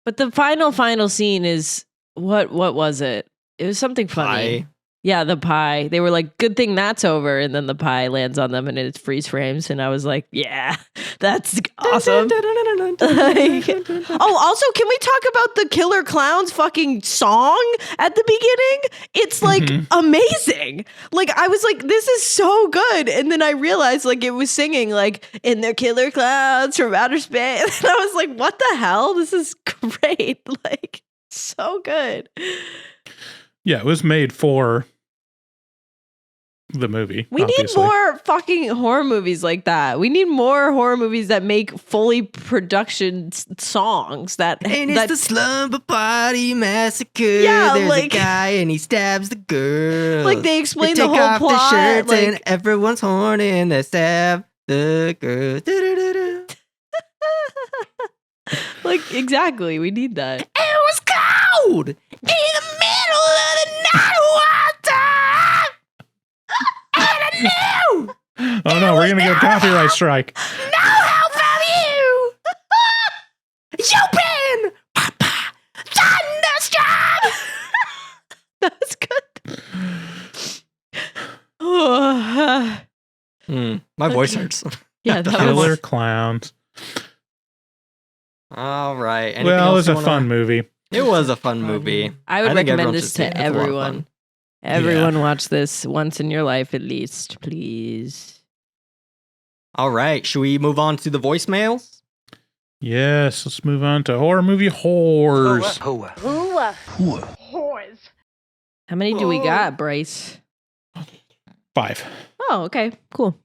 But the final scene is what was it? It was something funny. Yeah, the pie. They were like, good thing that's over. And then the pie lands on them and it freeze frames. And I was like, yeah, that's awesome. Oh, also, can we talk about the Killer Klowns fucking song at the beginning? It's like amazing. Like, I was like, this is so good. And then I realized like it was singing like, in their killer clowns from outer space. And I was like, what the hell? This is great. Like, so good. Yeah, it was made for the movie. We need more fucking horror movies like that. We need more horror movies that make fully production songs. It's the slumber party massacre. Yeah, there's like, a guy and he stabs the girl. Like they explain they the take whole off plot. The shirts like, and everyone's horny and they stab the girl. like exactly, we need that. It was cold in the middle of the night one time. And I knew. Oh no, we're gonna get a copyright strike. No help from you. You've been thunderstruck. That was good. My voice hurts. Yeah, that Killer was Clowns. All right. Anything Well, it else was a you fun movie. It was a fun movie. I would think recommend everyone this should see it. to It's a lot of everyone. fun. Everyone watch this once in your life at least, please. All right. Should we move on to the voicemails? Yes, let's move on to horror movie whores. How many do we got, Bryce? 5. Oh, okay, cool.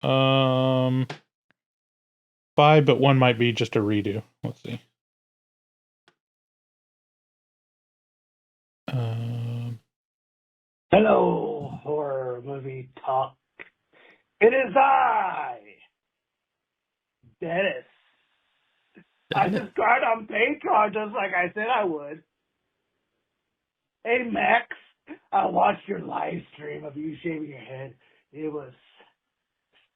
5, but one might be just a redo. Let's see. Hello, horror movie talk. It is I, Dennis. I subscribed on Patreon just like I said I would. Hey, Max, I watched your live stream of you shaving your head. It was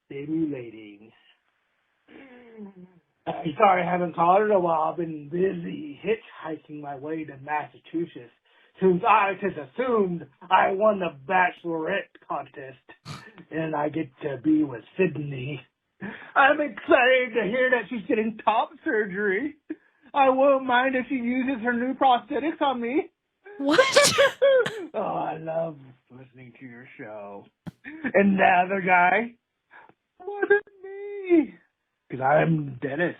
stimulating. I'm sorry I haven't called in a while. I've been busy hitchhiking my way to Massachusetts since I just assumed I won the Bachelorette contest and I get to be with Sydney. I'm excited to hear that she's getting top surgery. I won't mind if she uses her new prosthetics on me. What? Oh, I love listening to your show. And the other guy wasn't me. Because I'm Dennis.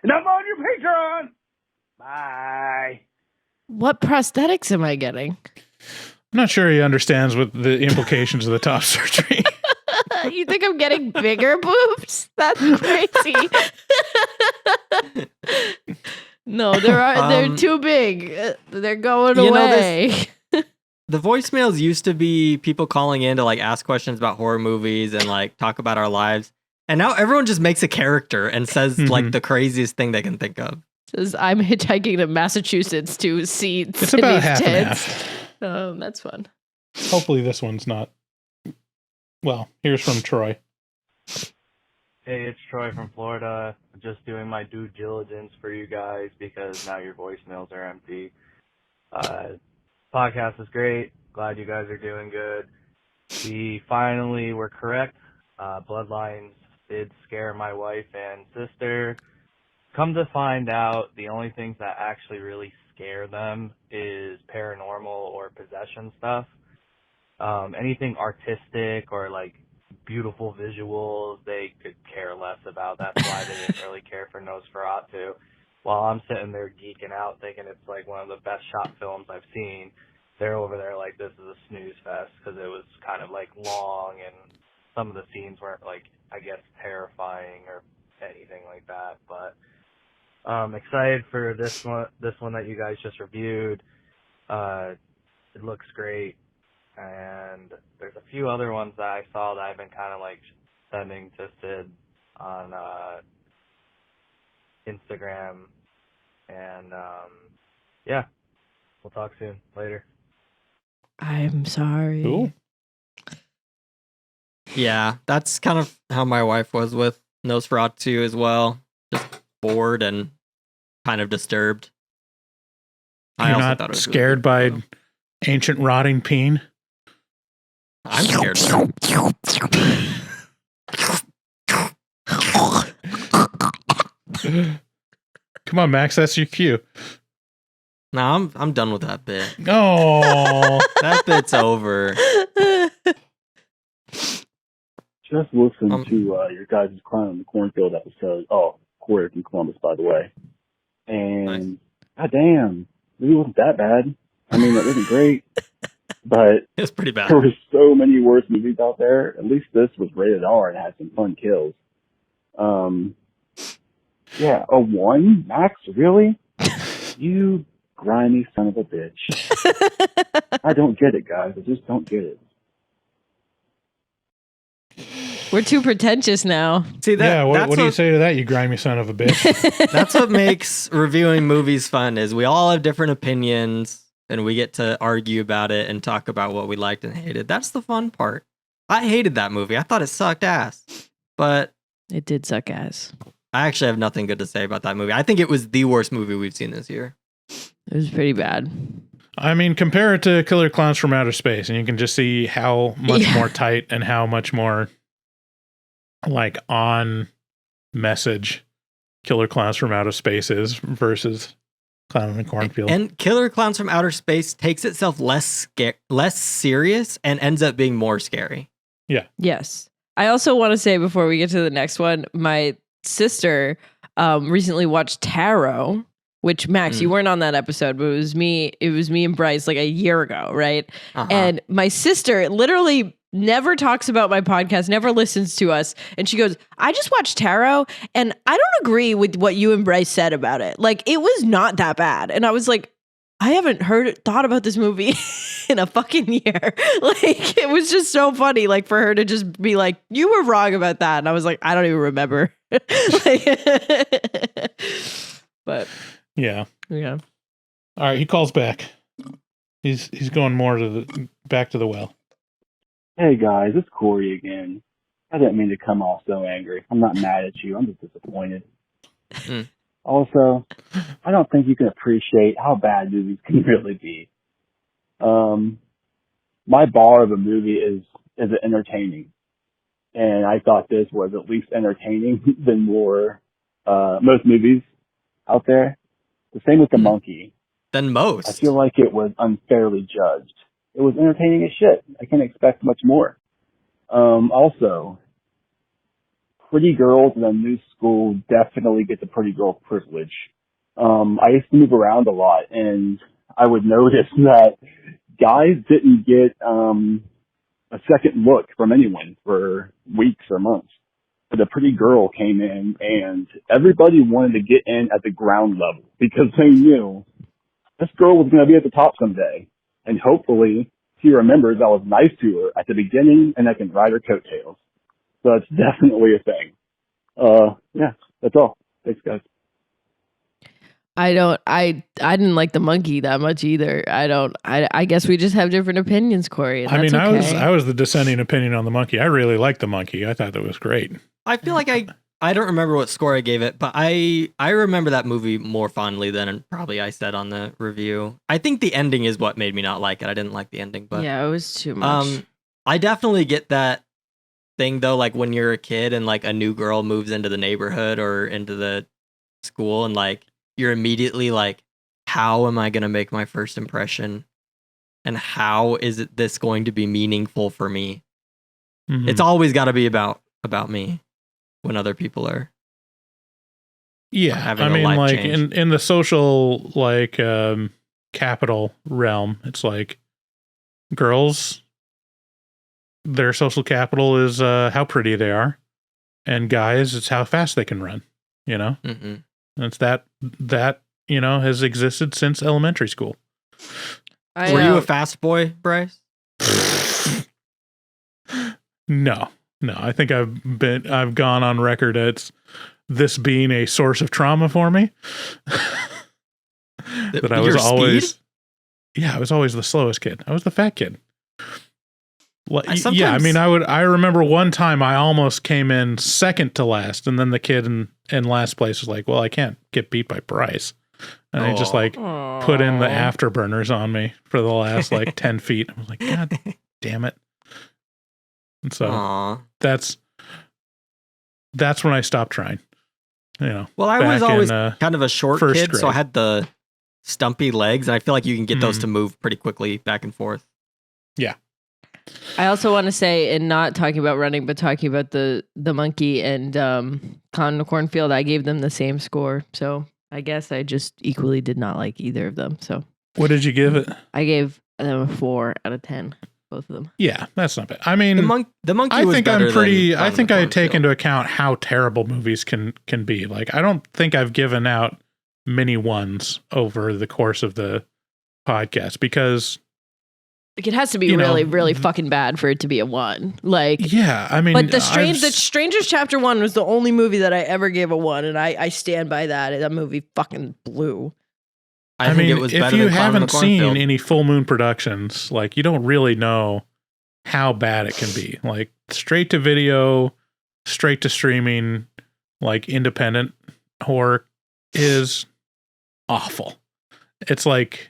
And I'm on your Patreon. Bye. What prosthetics am I getting? I'm not sure he understands what the implications of the top surgery. You think I'm getting bigger boobs? That's crazy. No, they're too big. They're going away. The voicemails used to be people calling in to like ask questions about horror movies and like talk about our lives. And now everyone just makes a character and says like the craziest thing they can think of. Says I'm hitchhiking to Massachusetts to see It's about half and half. Oh, that's fun. Hopefully this one's not. Well, here's from Troy. Hey, it's Troy from Florida. I'm just doing my due diligence for you guys because now your voicemails are empty. Podcast is great. Glad you guys are doing good. We finally were correct. Bloodlines did scare my wife and sister. Come to find out, the only things that actually really scare them is paranormal or possession stuff. Anything artistic or like beautiful visuals, they could care less about. That's why they didn't really care for Nosferatu. While I'm sitting there geeking out thinking it's like one of the best shot films I've seen, they're over there like this is a snooze fest because it was kind of like long and some of the scenes weren't like, I guess, terrifying or anything like that. But excited for this one that you guys just reviewed. It looks great. And there's a few other ones that I saw that I've been kind of like sending to Sid on Instagram. And yeah, we'll talk soon. Later. I'm sorry. Cool. Yeah, that's kind of how my wife was with Nosferatu as well. Just bored and kind of disturbed. You're not scared by ancient rotting peen? I'm scared. Come on, Max, that's your cue. No, I'm done with that bit. Oh, That bit's over. Just listen to your guys' Clown in the Cornfield episode. Oh, Corey from Columbus, by the way. And, Nice. goddamn, the movie wasn't that bad. I mean, it wasn't great, but It's pretty bad. there were so many worse movies out there. At least this was rated R and had some fun kills. Yeah, a 1? Max, really? You grimy son of a bitch. I don't get it, guys. I just don't get it. We're too pretentious now. See that? yeah. That's What do you say to that, you grimy son of a bitch? That's what makes reviewing movies fun. Is we all have different opinions, and we get to argue about it and talk about what we liked and hated. That's the fun part. I hated that movie. I thought it sucked ass, but It did suck ass. I actually have nothing good to say about that movie. I think it was the worst movie we've seen this year. It was pretty bad. I mean, compare it to Killer Clowns from Outer Space, and you can just see how much more tight and how much more like on message Killer Clowns from Outer Space is versus Clown in the Cornfield. And Killer Clowns from Outer Space takes itself less serious and ends up being more scary. Yes. I also want to say before we get to the next one, my sister recently watched Tarot, which Max, you weren't on that episode, but it was me and Bryce like a year ago, right? Uh-huh. And my sister literally never talks about my podcast, never listens to us. And she goes, I just watched Tarot and I don't agree with what you and Bryce said about it. Like, it was not that bad. And I was like, I haven't thought about this movie in a fucking year. Like, it was just so funny, like, for her to just be like, you were wrong about that. And I was like, I don't even remember. But yeah. yeah. All right, he calls back. He's going more to back to the well. Hey guys, it's Corey again. I didn't mean to come off so angry. I'm not mad at you. I'm just disappointed. Also, I don't think you can appreciate how bad movies can really be. My bar of a movie is it entertaining? And I thought this was at least entertaining than most movies out there. The same with The Monkey. Than most. I feel like it was unfairly judged. It was entertaining as shit. I can't expect much more. Also, pretty girls in a new school definitely get the pretty girl privilege. I used to move around a lot, and I would notice that guys didn't get a second look from anyone for weeks or months. But a pretty girl came in, and everybody wanted to get in at the ground level because they knew this girl was going to be at the top someday. And hopefully she remembers I was nice to her at the beginning and I can ride her coattails. So it's definitely a thing. Yeah, that's all. Thanks, guys. I didn't like The Monkey that much either. I guess we just have different opinions, Corey. I mean, okay. I was the dissenting opinion on The Monkey. I really liked The Monkey. I thought that was great. I feel like I don't remember what score I gave it, but I remember that movie more fondly than probably I said on the review. I think the ending is what made me not like it. I didn't like the ending, but yeah, it was too much. I definitely get that thing though, like when you're a kid and like a new girl moves into the neighborhood or into the school and like you're immediately like, how am I going to make my first impression? And how is this going to be meaningful for me? Mm-hmm. It's always got to be about me when other people are. Yeah. having I a mean, life like change. in the social, like, capital realm, it's like girls, their social capital is how pretty they are. And guys, it's how fast they can run, you know? Mm-hmm. And it's that, you know, has existed since elementary school. Were you a fast boy, Bryce? No. I think I've gone on record as this being a source of trauma for me. That I was always, I was always the slowest kid. I was the fat kid. Yeah, I mean, I remember one time I almost came in second to last, and then the kid in last place was like, well, I can't get beat by Bryce. And he just like put in the afterburners on me for the last like 10 feet. I was like, God damn it. And so Aw. that's when I stopped trying. You know. Well, I was back always in, kind of a short first kid, so I grade. had the stumpy legs, and I feel like you can get those to move pretty quickly back and forth. Yeah. I also want to say, and not talking about running, but talking about the monkey and Clown in the Cornfield, I gave them the same score. So I guess I just equally did not like either of them. So What did you give it? I gave them a 4 out of 10, both of them. Yeah, that's not bad. I mean, The monkey I was think better I'm pretty. than Clown I in think the I take Cornfield. into account how terrible movies can be. Like, I don't think I've given out many ones over the course of the podcast because Like it has to be You know, really, really fucking bad for it to be a 1. Like, yeah, I mean, but the I've Strangers Chapter 1 was the only movie that I ever gave a 1, and I stand by that. That movie fucking blew. I I think mean, it was if better you than Clown in the haven't seen Cornfield. any Full Moon Productions, like, you don't really know how bad it can be. Like, straight to video, straight to streaming, like, independent horror is awful. It's like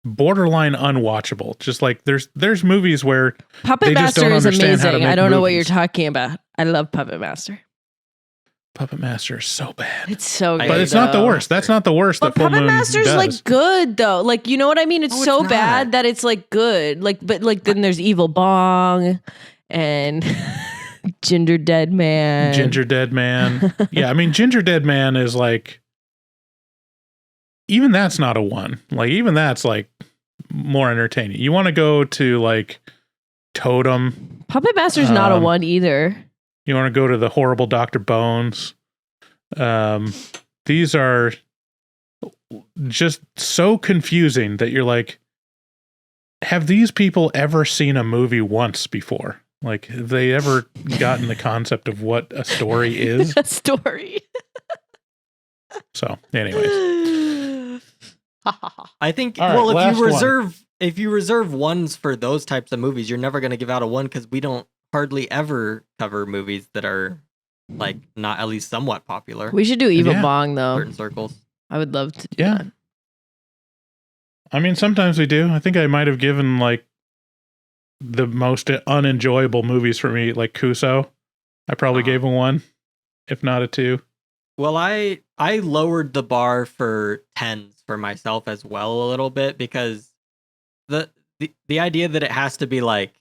borderline unwatchable. Just like there's movies where Puppet they just Master don't is understand how to amazing. I make don't know what you're movies. talking about. I love Puppet Master. Puppet Master is so bad. It's so good. But it's not the though. worst. That's not the worst But that Full Puppet Moon Master's does. like good though. Like, you know what I mean? It's No, so it's bad not. that it's like good. Like, but like then there's Evil Bong and Ginger Dead Man. Ginger Dead Man. Yeah, I mean, Ginger Dead Man is like, even that's not a 1. Like, even that's like more entertaining. You want to go to like Totem. Puppet Master's not a 1 either. You want to go to the horrible Dr. Bones. These are just so confusing that you're like, have these people ever seen a movie once before? Like, have they ever gotten the concept of what a story is? A story. So, anyways. I think All right, well, last if you reserve ones for those types of movies, you're never going to give out a 1 because we don't hardly ever cover movies that are like not at least somewhat popular We should do Evil Yeah. Bong in though. certain circles. I would love to do Yeah. that. I mean, sometimes we do. I think I might have given like the most unenjoyable movies for me, like Kuso. I probably gave a 1, if not a 2. Well, I lowered the bar for 10s for myself as well a little bit because the idea that it has to be like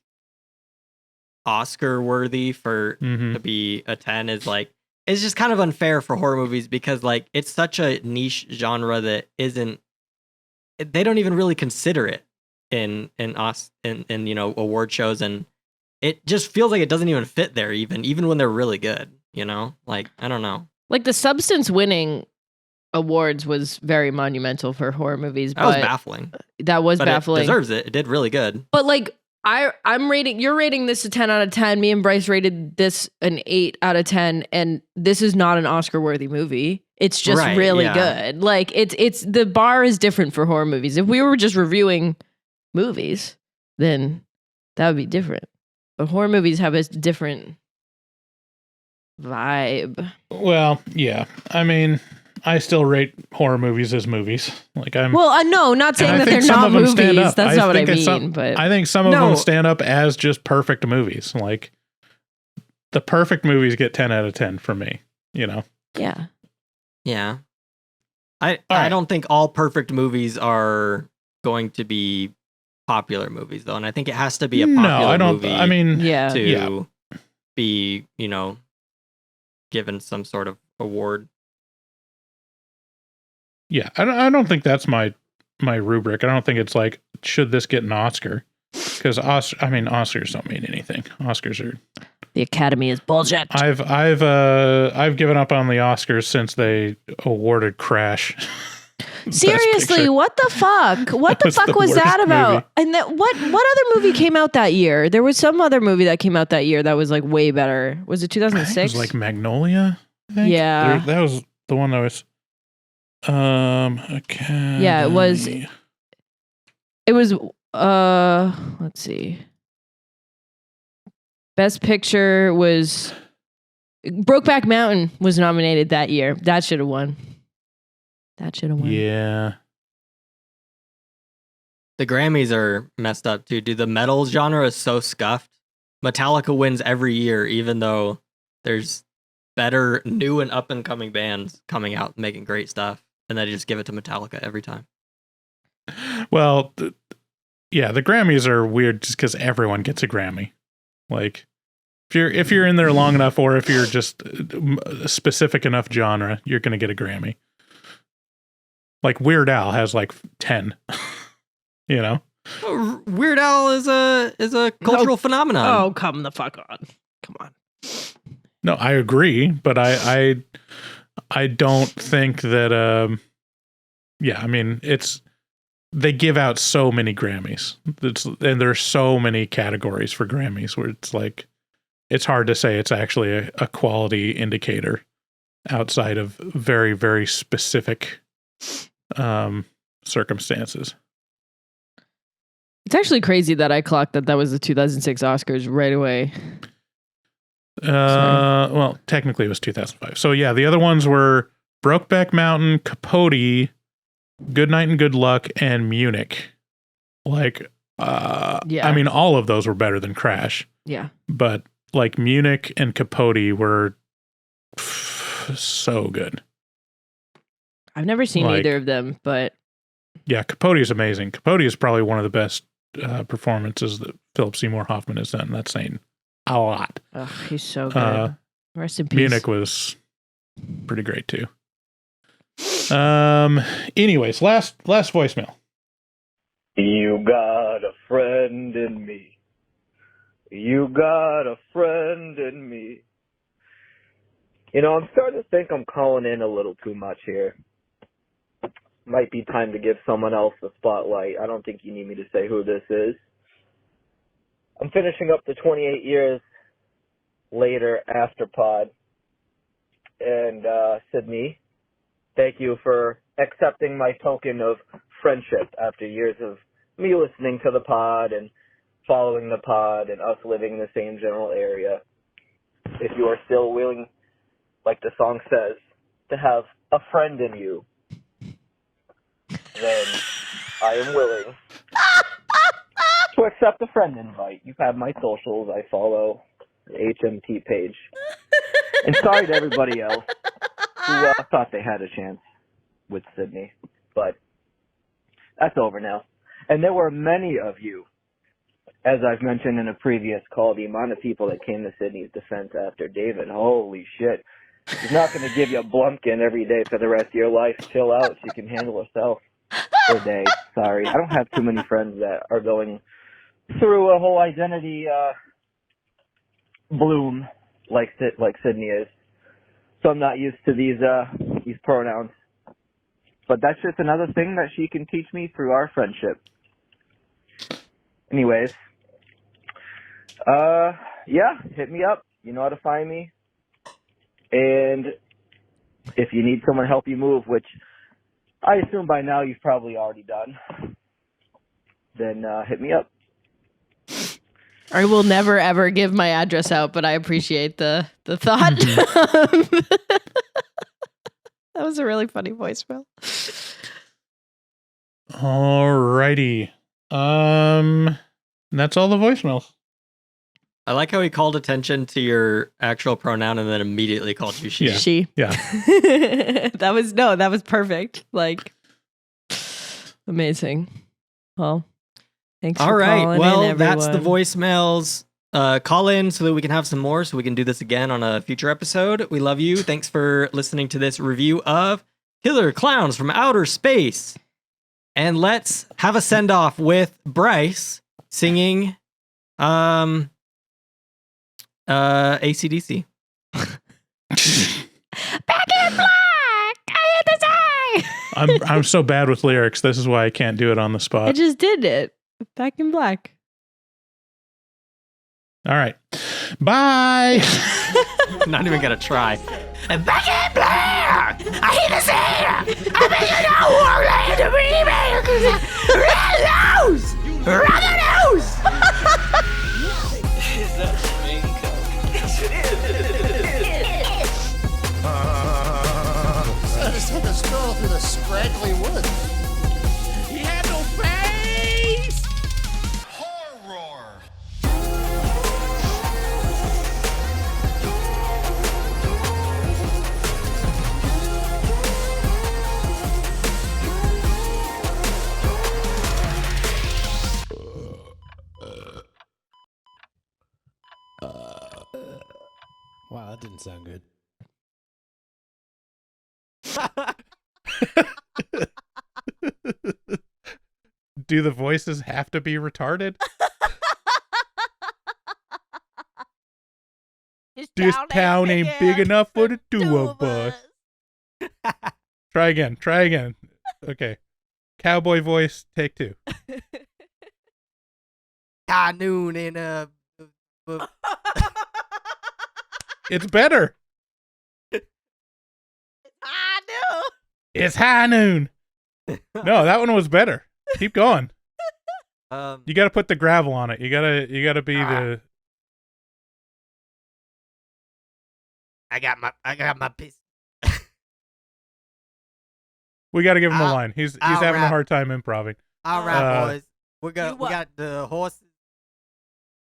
Oscar worthy for to be a 10 is like, it's just kind of unfair for horror movies because like it's such a niche genre that isn't, they don't even really consider it in you know, award shows, and it just feels like it doesn't even fit there even when they're really good, you know? Like, I don't know. Like the Substance winning awards was very monumental for horror movies. That was but baffling. That was But baffling. it deserves it. It did really good. But like you're rating this a 10 out of 10. Me and Bryce rated this an 8 out of 10, and this is not an Oscar worthy movie. It's just Right, really yeah. good. Like it's the bar is different for horror movies. If we were just reviewing movies, then that would be different. But horror movies have a different vibe. Well, yeah. I mean, I still rate horror movies as movies. Like, I'm. Well, no, not and saying I that think they're some not of them movies. stand up. That's not what I think mean. some- But I think some of No. them stand up as just perfect movies. Like, the perfect movies get 10 out of 10 for me. You know. yeah. Yeah. I right. don't think all perfect movies are going to be popular movies though, and I think it has to be a popular No, I don't. movie I mean, Yeah. to be, you know, given some sort of award. yeah. I don't think that's my rubric. I don't think it's like, should this get an Oscar? Because Oscars don't mean anything. Oscars are. The Academy is bullshit. I've given up on the Oscars since they awarded Crash. Best Seriously, Picture. what the fuck? What That the was fuck the was that worst about? movie. And that what other movie came out that year? There was some other movie that came out that year that was like way better. Was it I think 2006? it was like Magnolia. I think. Yeah. That was the one that was. Academy. Yeah, it was. It was let's see. Best Picture was Brokeback Mountain was nominated that year. That should have won. Yeah. The Grammys are messed up too. Dude, the metal genre is so scuffed. Metallica wins every year, even though there's better new and up and coming bands coming out making great stuff, and they just give it to Metallica every time. Well, the Grammys are weird just because everyone gets a Grammy. Like, if you're in there long enough, or if you're just a specific enough genre, you're going to get a Grammy. Like Weird Al has like 10. You know, Weird Al is a cultural phenomenon. Oh, come the fuck on! Come on. No, I agree, but I don't think that. I mean, they give out so many Grammys, and there's so many categories for Grammys where it's like it's hard to say it's actually a quality indicator outside of very, very specific circumstances. It's actually crazy that I clocked that was the 2006 Oscars right away. Well, technically it was 2005. So yeah, the other ones were Brokeback Mountain, Capote, Good Night and Good Luck, and Munich. Like, I mean, all of those were better than Crash. Yeah. But like Munich and Capote were so good. I've never seen either of them, but yeah, Capote is amazing. Capote is probably one of the best performances that Philip Seymour Hoffman has done. That's saying a lot. Oh, he's so good. Rest in peace. Munich was pretty great too. Anyways, last voicemail. You got a friend in me. You got a friend in me. You know, I'm starting to think I'm calling in a little too much here. Might be time to give someone else the spotlight. I don't think you need me to say who this is. I'm finishing up the 28 years later after pod. And Sydney, thank you for accepting my token of friendship after years of me listening to the pod and following the pod and us living in the same general area. If you are still willing, like the song says, to have a friend in you, then I am willing to accept a friend invite. You have my socials. I follow the HMT page. And sorry to everybody else who thought they had a chance with Sydney, but that's over now. And there were many of you, as I've mentioned in a previous call, the amount of people that came to Sydney's defense after David, holy shit. He's not going to give you a blumpkin every day for the rest of your life. Chill out. She can handle herself for a day. Sorry. I don't have too many friends that are going through a whole identity bloom like Sydney is. So I'm not used to these pronouns. But that's just another thing that she can teach me through our friendship. Anyways. Yeah, hit me up. You know how to find me. And if you need someone to help you move, which I assume by now you've probably already done, then hit me up. I will never ever give my address out, but I appreciate the thought. That was a really funny voicemail. Alrighty. That's all the voicemails. I like how he called attention to your actual pronoun and then immediately called you she. Yeah. She. Yeah. that was perfect. Like, amazing. Well, thanks for calling in, everyone. That's the voicemails. Call in so that we can have some more, so we can do this again on a future episode. We love you. Thanks for listening to this review of Killer Clowns from Outer Space. And let's have a send-off with Bryce singing AC/DC. Back in black! I hit the sky! I'm so bad with lyrics. This is why I can't do it on the spot. I just did it. Back in black. All right. Bye. Not even gonna try. Back in black! I hit the sand! I bet you know Orlando Run the nose! Is that the main cup? Yes, it is. I just took a stroll through the scraggly woods. He had no face! Horror! Wow, that didn't sound good. Do the voices have to be retarded? This town ain't big enough for the two of us. Try again. Okay. Cowboy voice, take 2. High noon in It's better. It's high noon. No, that one was better. Keep going. You got to put the gravel on it. You got to be the. I got my piece. We got to give him a line. He's having a hard time improving. All right, boys. We got the horses.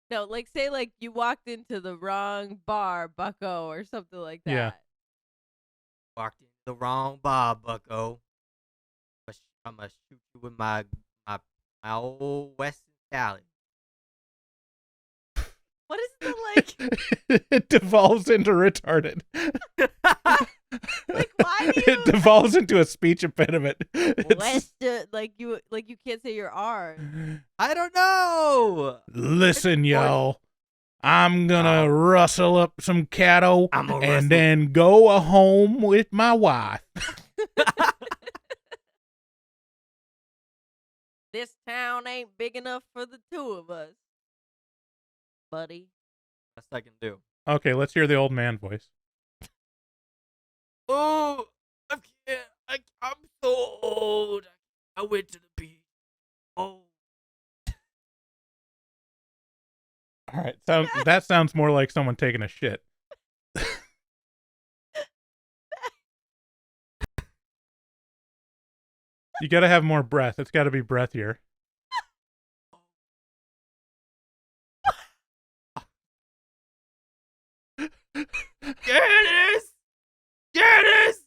No, like say like you walked into the wrong bar, Bucko, or something like that. Yeah. Walked into the wrong bar, Bucko. I'm gonna shoot you with my old Western Sally. What is the like? It devolves into retarded. Like why do you? It devolves into a speech impediment. Western, like you can't say your R. I don't know. Listen, y'all. I'm gonna rustle up some cattle and then go home with my wife. This town ain't big enough for the two of us, buddy. Best I can do. Okay, let's hear the old man voice. Oh, I can't. I'm so old. I went to the beach. Oh. All right, that sounds more like someone taking a shit. You got to have more breath. It's got to be breathier. Janice! Janice!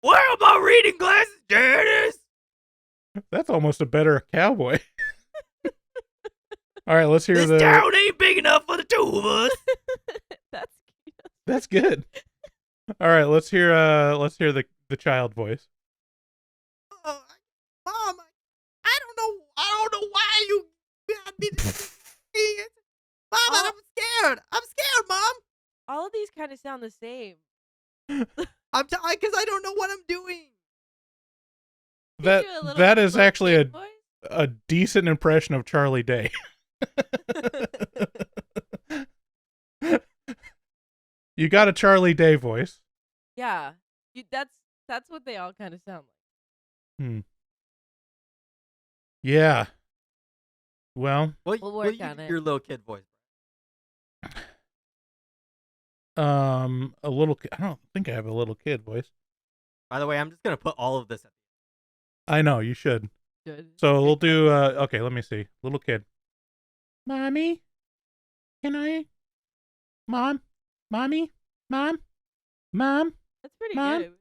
Where are my reading glasses, Janice? That's almost a better cowboy. All right, let's hear this town ain't big enough for the two of us. That's good. All right, let's hear the child voice. Mom, I don't know why you got me this. Mom, I'm scared. I'm scared, Mom. All of these kind of sound the same. I'm because I don't know what I'm doing. That is actually a decent impression of Charlie Day. You got a Charlie Day voice. Yeah, that's what they all kind of sound like. Yeah. Well, we'll work on it. Your little kid voice. A little. I don't think I have a little kid voice. By the way, I'm just gonna put all of this. I know you should. Good. So we'll do. Okay, let me see. Little kid. Mommy, can I? Mom, mommy, mom. That's pretty good.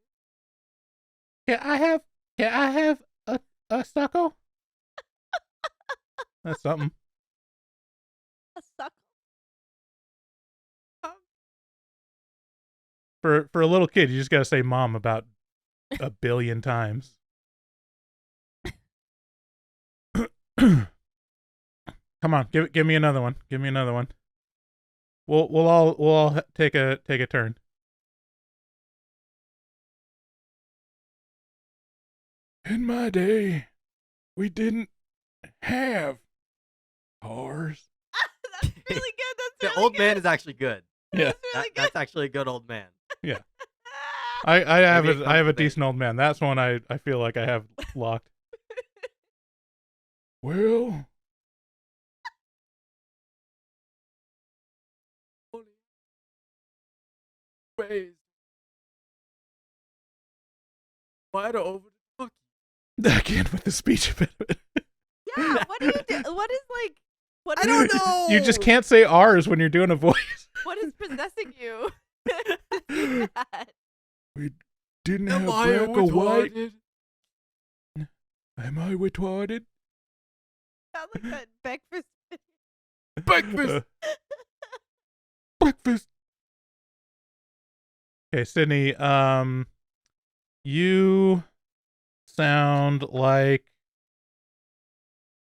Can I have a suckle? That's something. A suckle. For a little kid, you just gotta say "mom" about 1 billion times. Come on, give me another one. Give me another one. We'll all take a turn. In my day, we didn't have cars. That's really good. That's The old man is actually good. Yeah, that's actually a good old man. Yeah. I have a decent old man. That's one I feel like I have locked. Well, raised wide over the again with the speech impediment. Yeah, what do you do? What is like? What I don't know. You just can't say R's when you're doing a voice. What is possessing you? We didn't have black or white. Am I retarded? Sounds like that breakfast. Breakfast. Breakfast. Okay, Sydney. You sound like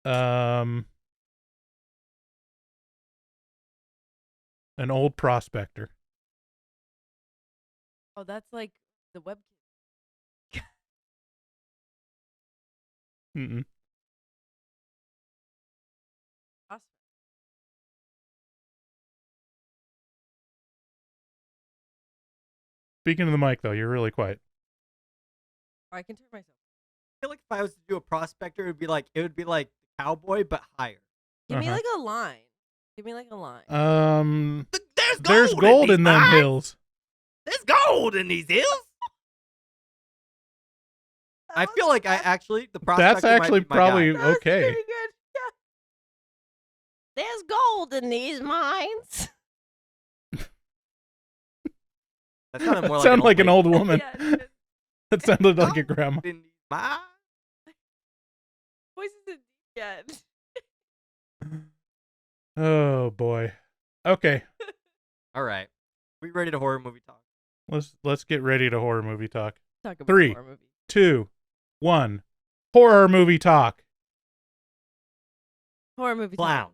an old prospector. Oh, that's like the web. Mm-mm. Speaking to the mic, though, you're really quiet. I can turn myself. I feel like if I was to do a prospector, it would be like the cowboy, but higher. Give me like a line. Give me like a line. There's gold in them mines. hills. There's gold in these hills. I feel like the prospector That's actually might be my probably guy. okay. Pretty good. Yeah. There's gold in these mines. That sounded more Sounded like an old lady. woman. Yeah, That sounded like a grandma. In these mines. voice isn't deep yet. Oh boy. Okay, All right, we ready to horror movie talk? let's get ready to horror movie talk. Talk about 3, horror movies. 2, 1. Horror movie talk. Horror movie. Clown.